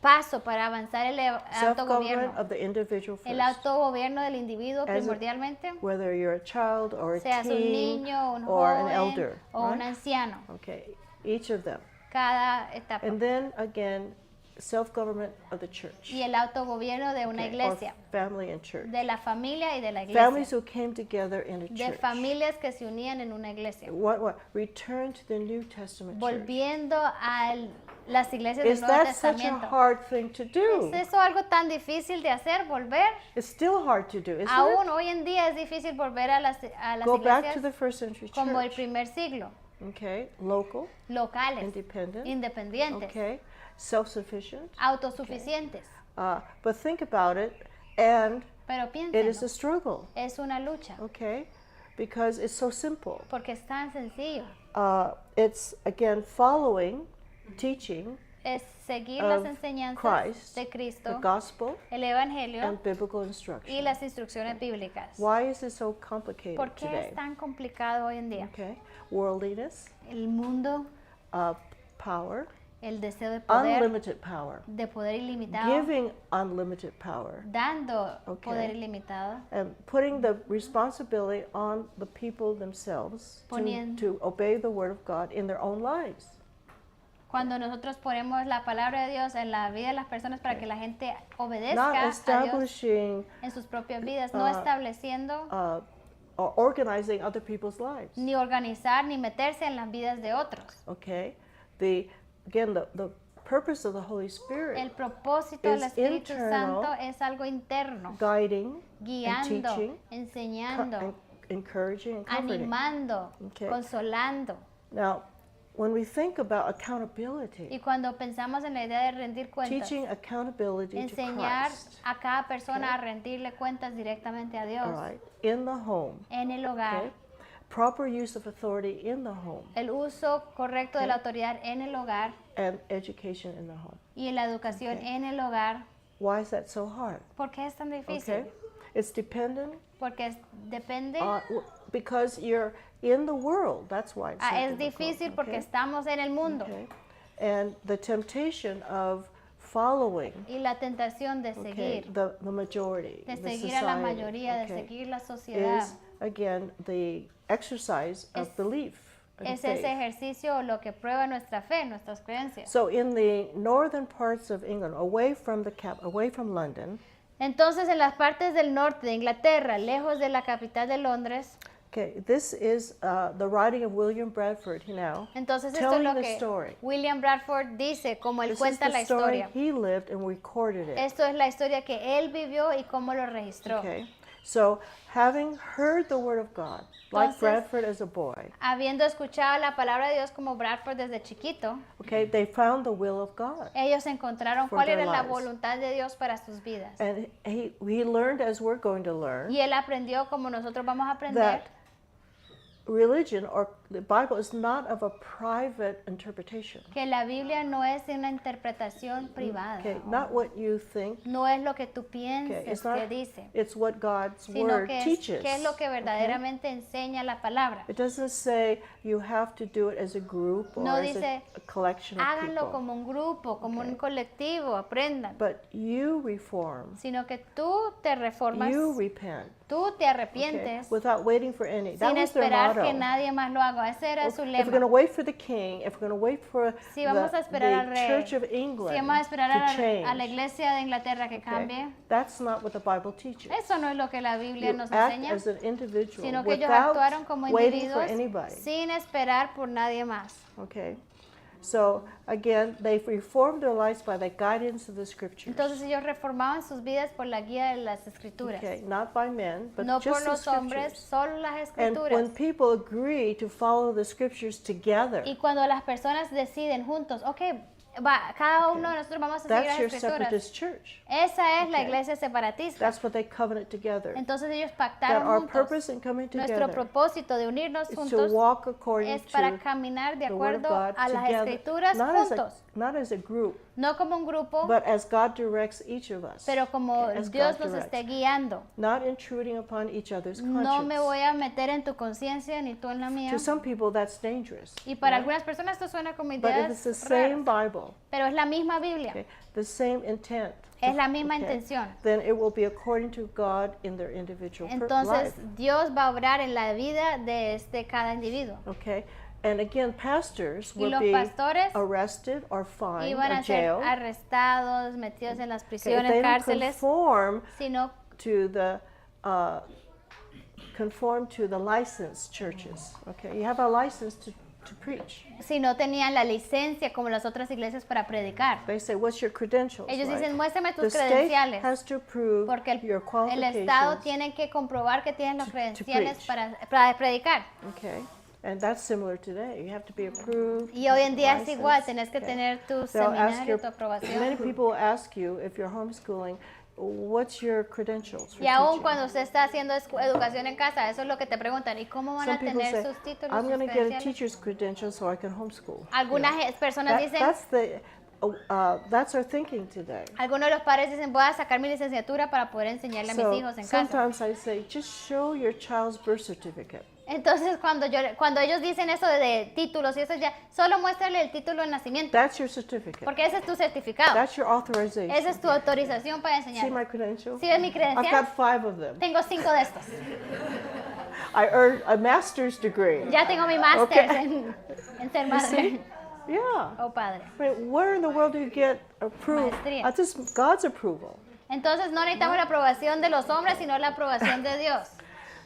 paso para avanzar el Self-government autogobierno. of the individual El first. autogobierno del individuo As a- primordialmente, Whether you're a child or a seas un teen niño, un or an joven elder. o un right? anciano, Okay, each of them. cada etapa. And then again, self-government of the church. Y el autogobierno de una okay, or iglesia, family and church. de la familia y de la Families iglesia, who came together in a de church. familias que se unían en una iglesia. What? Return to the New Testament church. Volviendo a las iglesias del Is Nuevo that such a Testamento. hard thing to do? ¿Es eso algo tan difícil de hacer, volver? It's still hard to do, isn't Aún it? hoy en día es difícil volver a las Go back to iglesias the first century como el church. primer siglo, Okay, local, locales, independent. independientes, Okay, self-sufficient. autosuficientes. But think about it, and Pero it is piénsenlo, a struggle. es una lucha, Okay, because it's so simple. porque es tan sencillo. It's again following, teaching Es seguir of las enseñanzas Christ, de the Cristo, gospel, el Evangelio and biblical y instruction. las instrucciones bíblicas. Why is it so complicated ¿Por qué today? es tan complicado hoy en día? Okay, worldliness, El mundo, power, el deseo de poder ilimitado, giving unlimited power, dando Okay. poder ilimitado, and putting the responsibility on the people themselves to obey the word of God in their own lives. cuando nosotros ponemos la palabra de Dios en la vida de las personas para que la gente obedezca Not a Dios establishing en sus propias vidas, no estableciendo or organizing other people's lives. ni organizar ni meterse en las vidas de otros. Okay, the purpose of the Holy Spirit El propósito del is Espíritu internal, Santo es algo interno, guiding, and guiando, teaching, enseñando, encouraging, and comforting. animando, Okay. consolando. Now, when we think about accountability, Y cuando pensamos en la idea de rendir cuentas, teaching accountability to enseñar Christ, a cada persona a rendirle cuentas directamente a Dios, all right, in the home, en el hogar, okay, proper use of authority in the home, el uso correcto de la autoridad en el hogar and education in the home. y la educación Okay. en el hogar. Why is that so hard? ¿Por qué es tan difícil? Okay, it's dependent Porque depende, because you're in the world. That's why it's so es difficult, difícil porque okay? estamos en el mundo Okay. And the temptation of following, y la tentación de okay, seguir, the majority, de the seguir a la society, mayoría, de okay, seguir la sociedad. is again the exercise of Es- belief and Es faith. ese ejercicio lo que prueba nuestra fe, nuestras creencias. So in the northern parts of England, away from London, Entonces, en las partes del norte de Inglaterra, lejos de la capital de Londres, okay, this is the writing of William Bradford now. entonces esto es Telling lo the que story. William Bradford dice, como él This is cuenta the la story historia. he lived and recorded it. Esto es la historia que él vivió y cómo lo registró. Okay. So, having heard the word of God, like Entonces- Bradford as a boy, Habiendo escuchado la palabra de Dios como Bradford desde chiquito, okay, they found the will of God. ellos encontraron For cuál their era la lives. voluntad de Dios para sus vidas. And he learned, as we're going to learn, Y él aprendió como nosotros vamos a aprender that religion or the Bible is not of a private interpretation. que la Biblia no es una interpretación privada. Okay, not what you think. No es lo que tú Okay, pienses it's que not. dice, It's what God's sino word que teaches. qué es lo que okay? verdaderamente enseña la palabra. It doesn't say you have to do it as a group or No as dice, a collection of Háganlo people. como un grupo, como Okay. un colectivo, aprendan. But you reform. Sino que tú te reformas, You repent. tú te Okay? arrepientes, Without waiting for any. That sin was their esperar motto. que nadie más lo haga. Ese era su If we're going to lema. wait for the king, if we're going to wait for Si vamos a esperar al the rey, Church of si England vamos a esperar to a change, la iglesia de Inglaterra que okay, cambie, that's not what the Bible teaches. eso no es lo que la Biblia You nos act enseña, as an individual sino que ellos without actuaron como waiting for individuos anybody. sin esperar por nadie más. Okay, so again, they've reformed their lives by the guidance of the Scriptures. Entonces ellos reformaban sus vidas por la guía de las escrituras, Okay, not by men, but no por just the los hombres, Scriptures. solo las And escrituras. when people agree to follow the Scriptures together, Y cuando las personas deciden juntos, ok, cada uno de nosotros vamos a seguir that's las your escrituras. separatist church. Esa es la Okay. iglesia separatista. That's what they covenant together. Entonces ellos That pactaron our juntos. purpose in coming Nuestro together propósito de unirnos is to juntos walk according es para to caminar de the Word of acuerdo God a las together, escrituras juntos, not as a group, no como un grupo, but as God directs each of us. pero como Okay, as Dios God nos directs. esté guiando. Not intruding upon each other's No me conscience. voy a meter en tu conciencia ni tú en la mía. To some people, that's dangerous. Y para right? algunas personas esto suena como But if it's ideas the same raras, Bible, pero es la misma Biblia, okay, the same intent, es la misma okay, intención. then it will be according to God in their individual Entonces life. Dios va a obrar en la vida de cada individuo. Okay, and again, pastors Y will los be pastores arrested or fined iban or a ser jailed. arrestados, metidos en las Okay, if prisiones, they don't cárceles, conform sino to the licensed churches. Okay, you have a license to preach. si no tenían la licencia como las otras iglesias para predicar. They say, "What's your credentials?" Ellos right? dicen, muéstrame The tus state credenciales, has to prove porque your el qualifications. Estado tiene que comprobar que tienes los credenciales preach. para predicar. Okay, and that's similar today. You have to be approved. Y hoy en día es licensed. igual, tenés que Okay. tener tu They'll ask seminario, your, tu aprobación. many people ask you if you're homeschooling, what's your credentials for Y aún teaching? cuando usted está haciendo educación en casa, eso es lo que te preguntan. ¿Y cómo van Some a people tener say, sus títulos, I'm sus going to get a credenciales? teacher's credential so I can homeschool. Algunas personas dicen, That's our thinking today. algunos de los padres dicen, voy a sacar mi licenciatura para poder enseñarle a mis So hijos en casa. sometimes I say, just show your child's birth certificate. Entonces, cuando ellos dicen eso de títulos y eso ya, solo muéstrale el título de nacimiento, That's your certificate. porque ese es tu certificado. That's your authorization. Esa es tu autorización para See enseñar. my credentials? ¿Sí ves mi I've credencial? got 5 of them. Tengo 5 de estos. I earned a master's degree. Ya tengo mi máster Okay. en ser You madre see? Yeah. o padre. I mean, where in the world do you get approved? Maestría. This is God's approval. Entonces no necesitamos la aprobación de los hombres, sino la aprobación de Dios.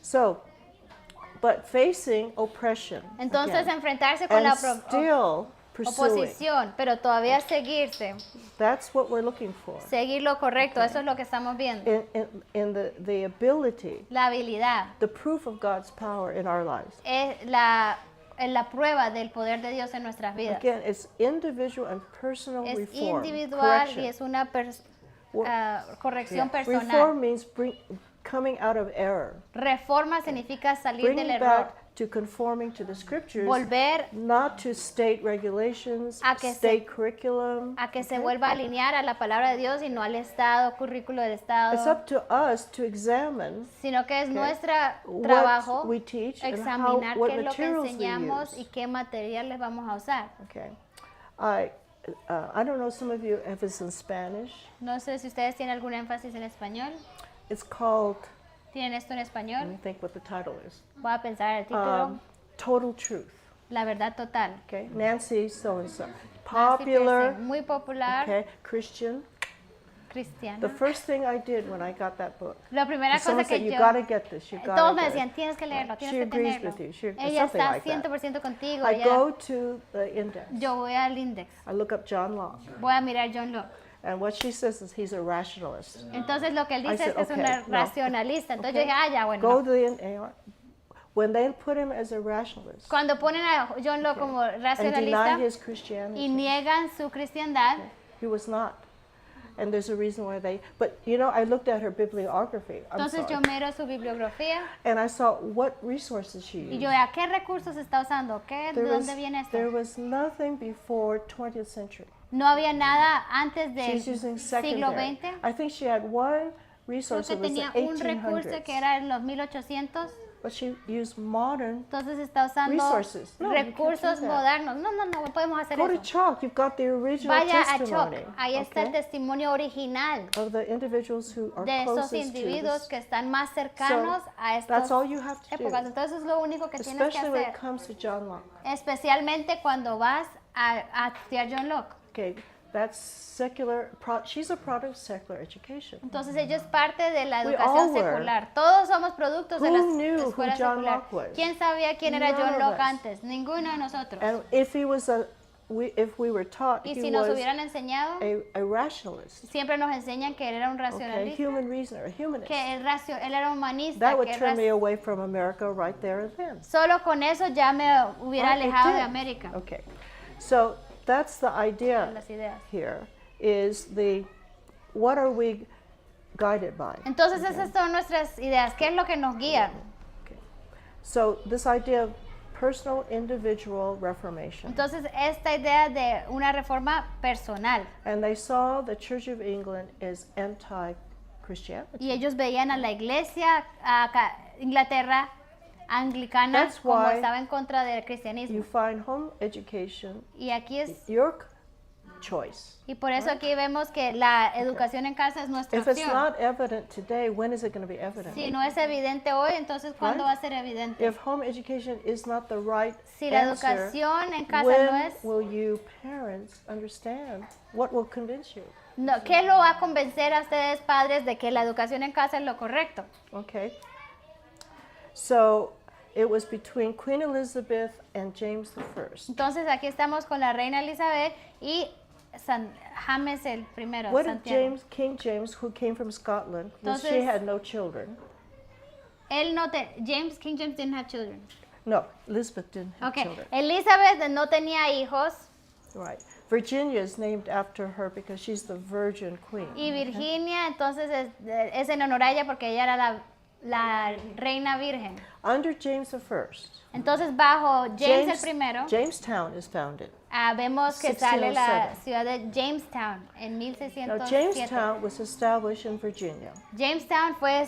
So, but facing oppression. Entonces again, enfrentarse con la and still pursuing. oposición, pero todavía seguirse, That's what we're looking for. seguir lo correcto, eso es lo que estamos viendo. In the ability, La habilidad the proof of God's power in our lives. es la prueba del poder de Dios en nuestras vidas. Again, it's individual and personal Es reform. individual correction. y es una corrección Yeah. personal. Reform means coming out of error, Reforma significa salir del bringing error, back to conforming to the scriptures, volver not to state regulations, A que state curriculum. a que se vuelva a alinear a la palabra de Dios y no al Estado, currículo del Estado, It's up to us to examine sino que es nuestro what trabajo we teach and examinar what qué es lo que materials we enseñamos use. y qué materiales vamos a usar. Okay, I don't know. Some of you, if it's in Spanish, No sé si ustedes tienen algún énfasis en español. it's called. ¿Tienen esto en Let español? me think what the title is. Voy a pensar el título. Total Truth. La verdad total. Okay, Nancy so and so, Nancy popular. Pearson, muy popular, Okay, Christian. cristiana. The first thing I did when I got that book, La primera someone cosa said, que "You yo... gotta get this. You gotta Todos me get decían, it." tienes que leerlo, She tienes que agrees tenerlo. with you. She- Ella something está like that. 100% contigo. I ella- go to the index. Yo voy al index, I look up John Locke, voy a mirar John Locke. And what she says is he's a rationalist. Entonces lo que él I dice es said, que es un okay, no. racionalista. Entonces yo Okay? dije, ah, ya, bueno. Go no. to the when they put him as a rationalist Cuando ponen a John Locke como and racionalista deny his y Christianity, niegan su cristiandad, he was not. And there's a reason why they. But you know, I looked at her bibliography. I'm entonces sorry. yo miro su bibliografía And I saw what resources she y used. yo, ¿a qué recursos está usando? ¿De dónde viene esto? there was nothing before 20th century. No había nada antes del She's using siglo secondary. XX. I think she had one Creo resource que that was the tenía un recurso 1800s. que era en los 1800. But she used modern. Entonces está usando Resources. No, you can't recursos do that. modernos. No, no, no podemos hacer Go to eso. Chalk. You've got the original Vaya a testimony. Choc. Ahí está el okay, testimonio original of the individuals who are de esos closest to individuos this. que están más cercanos a That's estas all you have to do. épocas. Entonces es lo único que tienes que Especially when it hacer. comes to John Locke. Especialmente cuando vas a estudiar John Locke. Okay, that's secular. She's a product of secular education. Entonces ella es parte de la We educación all were. secular. Todos somos productos de Who la knew who escuela John secular. Locke was? ¿Quién sabía quién era None John of Locke us. antes? Ninguno de nosotros. And if he was if we were taught Y he si nos was hubieran enseñado, a rationalist, siempre nos enseñan que él era un okay, racionalista, human reasoner, a humanist, que él era humanista, that would que él turn me away from America right there and then. solo con eso ya me hubiera Right, it alejado de did. América. Okay, so that's the idea Las ideas. here. Is what are we guided by? Entonces esas son nuestras ideas. ¿Qué es lo que nos guía? Okay. So this idea of personal individual reformation. Entonces esta idea de una reforma personal. And they saw the Church of England as anti-Christianity. Y ellos veían a la iglesia Inglaterra anglicana That's como why estaba en contra del You cristianismo. find home education Y aquí es, your choice. y por eso aquí vemos que la educación en casa es nuestra If it's opción. not evident today, when is it going to be evident? Si no es evidente hoy, entonces ¿cuándo Right? va a ser evidente? If home education is not the right Si la answer, educación en casa when no es, will you parents understand? What will convince you? no, ¿qué lo va a convencer a ustedes padres de que la educación en casa es lo correcto? Okay. So it was between Queen Elizabeth and James I. Entonces aquí estamos con la reina Elizabeth y James el primero, What did Santiago. King James, who came from Scotland, was she Entonces- had no children. King James didn't have children. No, Elizabeth didn't have Okay, children. Elizabeth no tenía hijos Right. Virginia is named after her because she's the Virgin Queen. y Virginia entonces es en honor a ella porque ella era la reina virgen. Under James I, Entonces bajo James el primero Jamestown is founded. vemos que sale la 1607. ciudad de Jamestown en Now, 1607. Jamestown was established in Virginia, Jamestown fue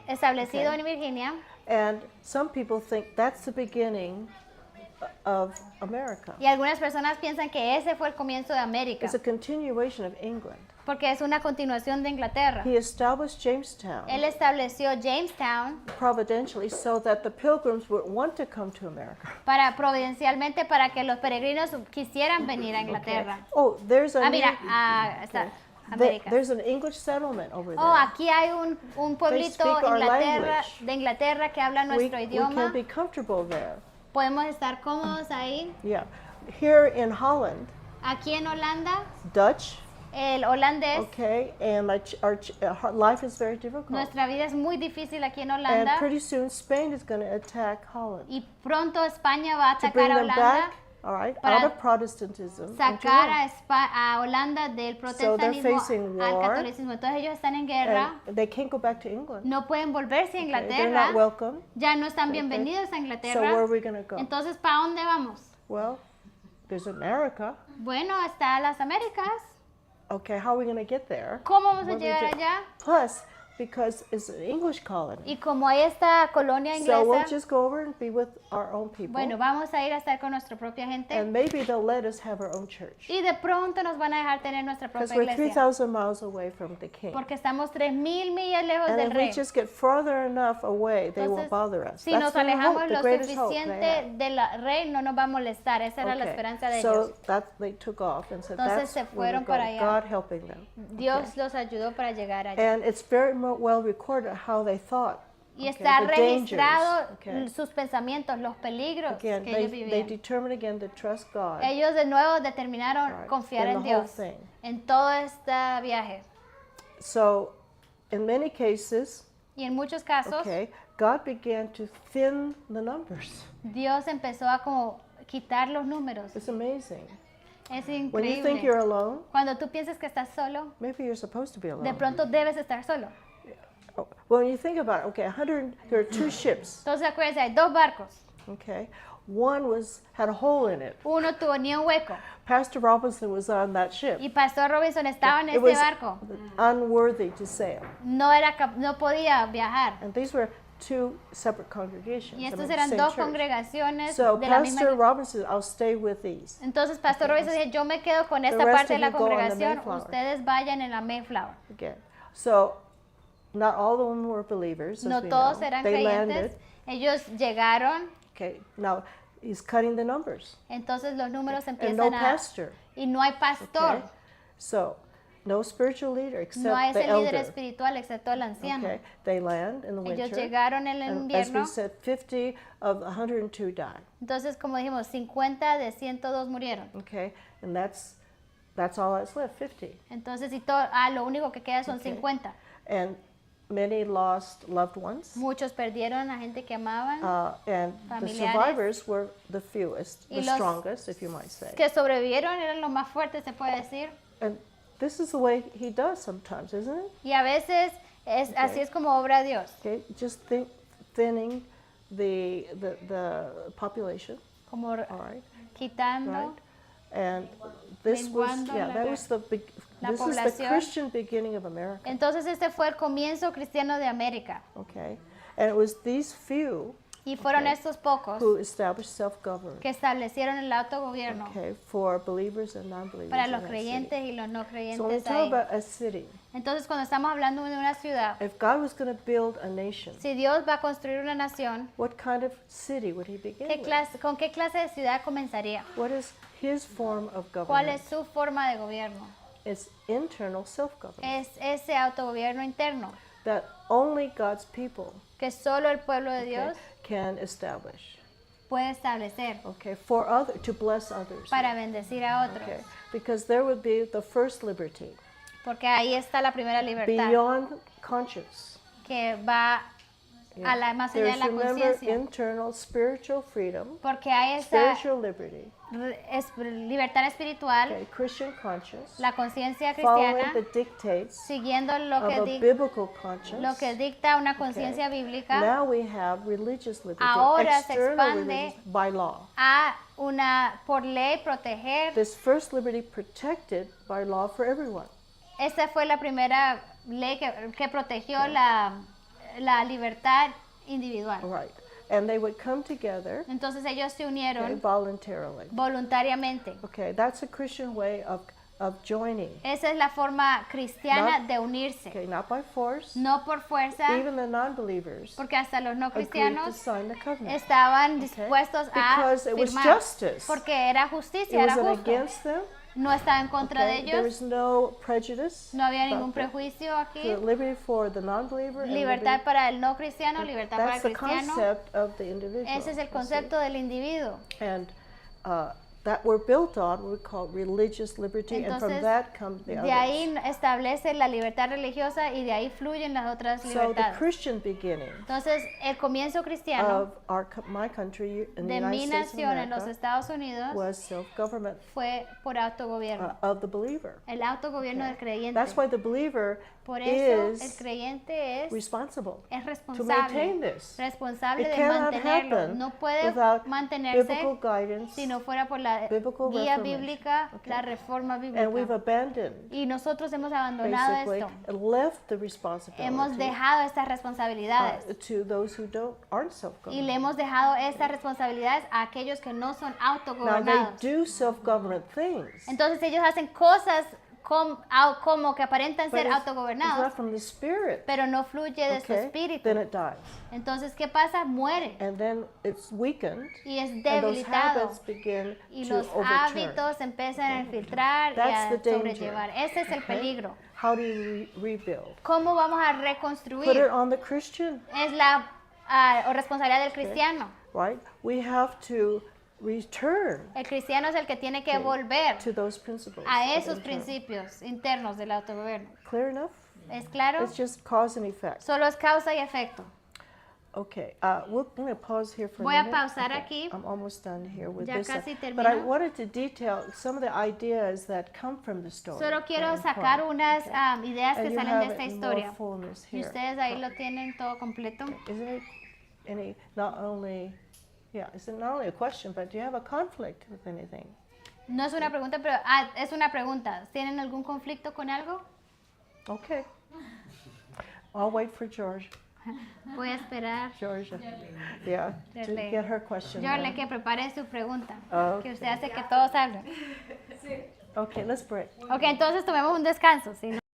establecido Okay. en Virginia and some people think that's the beginning of America. y algunas personas piensan que ese fue el comienzo de América It's a continuation of England. porque es una continuación de Inglaterra. He established Jamestown Él estableció Jamestown providentially so that the pilgrims would want to come to America. providencialmente para que los peregrinos quisieran venir a Inglaterra. Oh, there's a Mira, new- América. there's an English settlement over there. Oh, aquí hay un pueblito speak our language. de Inglaterra que habla we nuestro can idioma. be comfortable there. Podemos estar cómodos ahí. Yeah. Here in Holland, Aquí en Holanda, Dutch, el holandés, okay, and our life is very difficult. nuestra vida es muy difícil aquí en And Holanda. pretty soon Spain is going to attack Holland Y pronto España va a to atacar bring a them Holanda, back, all right, para out of Protestantism. into sacar Rome. a Holanda del protestantismo facing al war. catolicismo. Entonces ellos están en guerra, And they can't go back to England. no pueden volverse a Okay, they're Inglaterra, not welcome. ya no están Okay. bienvenidos a So where are Inglaterra. we going to go? Entonces, ¿para dónde vamos? Well, there's America. Bueno, está las Américas. Okay, how are we going to get there? ¿Cómo vamos a What do we llegar do? allá? Plus, because it's an English colony. Y como hay esta colonia So we'll inglesa, just go over and be with our own people. bueno, vamos a ir a estar con nuestra propia gente And maybe they'll let us have our own church. y de pronto nos van a dejar tener nuestra Because propia we're iglesia. 3,000 miles away from the king. Porque estamos 3,000 millas lejos And del if we rey. just get farther enough away, they won't Entonces, bother us. si That's nos their alejamos hope, the lo greatest hope they suficiente had. del rey, no nos va a molestar. Esa era la Okay, esperanza de so ellos. they took off and said Entonces that's se where fueron we're para going. allá. God helping them. Dios los ayudó para llegar allá. And it's very well recorded how they thought Y Okay, está the dangers, registrado okay. sus pensamientos, los peligros Again, que ellos they vivían. determined again to trust God. Ellos de nuevo determinaron Right, confiar in en the whole Dios thing. en todo este viaje. So, in many cases, Y en muchos casos, okay, God began to thin the numbers. Dios empezó a como quitar los números. It's amazing. Es When you think you're increíble. alone, Cuando tú piensas que estás solo, maybe you're supposed to be de alone. pronto debes estar solo. When you think about it, okay, there are 2 ships, Entonces acuérdense, hay dos barcos. okay? One had a hole in it. Uno tenía un hueco. Pastor Robinson was on that ship. Y Pastor Robinson estaba en It este was barco. unworthy to sail. No podía viajar. And these were 2 separate congregations. Y in estos the eran same dos church. congregaciones So de la misma Pastor iglesia. Robinson said, I'll stay with these. Entonces Pastor Robinson dijo, yo me quedo con esta rest parte de of la you go on the congregación, Mayflower. ustedes vayan en la Mayflower. Again. So not all of them were believers, as No we todos know. eran They creyentes. landed. Ellos llegaron, Okay, now he's cutting the numbers. entonces los números And no empiezan a... pastor. Y no hay pastor. Okay? So no spiritual leader except No hay the ese líder elder. espiritual excepto el anciano. Okay, they land in the Ellos winter. llegaron en el And as we invierno. said, 50 of the 102 died. Entonces, como dijimos, 50 de 102 murieron. Okay, and that's all that's left, 50. Entonces, lo único que queda son Okay. 50. And many lost loved ones. Muchos perdieron a gente que amaban. And the Familiares. survivors were the fewest, Y the los strongest, if you might say. que sobrevivieron eran los más fuertes, se puede decir. And this is the way he does sometimes, isn't it? Y a veces así es como obra Dios. Okay, just thinning the population, Como all right, quitando. right? And this was, Menguando yeah, la that pe- was the la this is the población. Christian beginning of America, Entonces, este fue el comienzo cristiano de América. okay? And it was these few Y fueron Okay. estos pocos who established self-government, que establecieron el autogobierno okay, for believers and non-believers para in los that creyentes city. y los no So when we creyentes talk ahí. about a city, Entonces, cuando estamos hablando de una ciudad, if God was going to build a nation, si Dios va a construir una nación, what kind of city would he begin with? ¿con qué clase de ciudad comenzaría? What is his form of ¿Cuál government? es su forma de gobierno? It's internal self-government. Es ese autogobierno interno That only God's people que solo el pueblo de okay, Dios can establish. puede establecer Okay, to bless others. para bendecir a otros. Okay, because there would be the first liberty Porque ahí está la primera libertad beyond conscience. que va a la más allá de There's, la remember, conciencia. internal spiritual freedom, Porque hay esa spiritual liberty, libertad espiritual, okay, Christian conscience, la conciencia following cristiana, the dictates siguiendo lo of que, a biblical conscience. lo que dicta una conciencia bíblica, Now we have religious liberty, Ahora se external expande religious by law. a por ley proteger. This first liberty protected by law for everyone. Esta fue la primera ley que protegió la libertad individual. Right. And they would come together Entonces ellos se okay, unieron voluntarily. voluntariamente. Okay, that's a Christian way of joining. Esa es la forma cristiana Not- de unirse, Okay, not by force. no por fuerza, Even the non-believers porque hasta los no agreed to cristianos sign the covenant. estaban Okay? dispuestos a Because it was firmar, justice. porque era It justicia, era wasn't justo. against them. No estaba en contra de Okay? There ellos, was no prejudice. no había about ningún them. prejuicio aquí. So liberty for the non-believer and Libertad liberty- para el no cristiano, libertad para el That's the cristiano. concept of the individual. Ese es el you see. concepto del individuo. And that we're built on, we call religious liberty, and from Entonces, that come the De others. ahí establece la libertad religiosa y de ahí fluyen las otras So the libertades. Christian beginning Entonces, el comienzo cristiano of my country in the de mi United States of nación en los America Estados Unidos was self-government fue por autogobierno. of the believer. El autogobierno del creyente. That's why the believer Por eso el is creyente es responsible maintain responsable this. Responsable It de cannot mantenerlo. happen No puede without mantenerse biblical guidance, si no fuera por la biblical guía reformation. bíblica, Okay. la reforma and we've bíblica. abandoned Y nosotros hemos abandonado basically esto. and left the Hemos responsibility dejado estas responsabilidades to those who aren't y self-governed. le hemos dejado estas responsabilidades a aquellos que no son Now autogobernados. they do self-government things, Entonces ellos hacen cosas como que aparentan but ser it's autogobernados, not from the Spirit, pero no fluye de su okay, espíritu. then it dies. Entonces, ¿qué pasa? Muere And then it's weakened, y es and those debilitado. habits begin Y to los overturn. hábitos empiezan a infiltrar y That's a the danger. sobrellevar. Ese es el Okay? peligro. How do you rebuild? ¿Cómo vamos a Put it reconstruir? on the Christian, Es la responsabilidad del cristiano. right? We have to return El cristiano es el que tiene que volver to those principles. a of esos internal. principios internos del autogobierno. Clear enough? ¿Es claro? It's just cause and effect. Solo es causa y efecto. Okay, we're going to pause here for Voy a a minute. pausar Okay, aquí. I'm almost done here with Ya this. casi But I termino. wanted to detail some of the ideas that come from the story. Solo quiero Very sacar important. unas Okay. ideas And que you salen have de esta it in historia. more fullness Y here. ustedes ahí lo tienen todo completo. Isn't it any, not only, yeah, it's not only a question, but do you have a conflict with anything? No es una pregunta, pero es una pregunta. ¿Tienen algún conflicto con algo? Okay. I'll wait for George. Voy a esperar. Georgia. Yeah, to Darle. get her question. Yo le done. que prepare su pregunta. Okay. Que usted hace que todos hablen. Okay, let's break. Ok, entonces tomemos un descanso. ¿sí?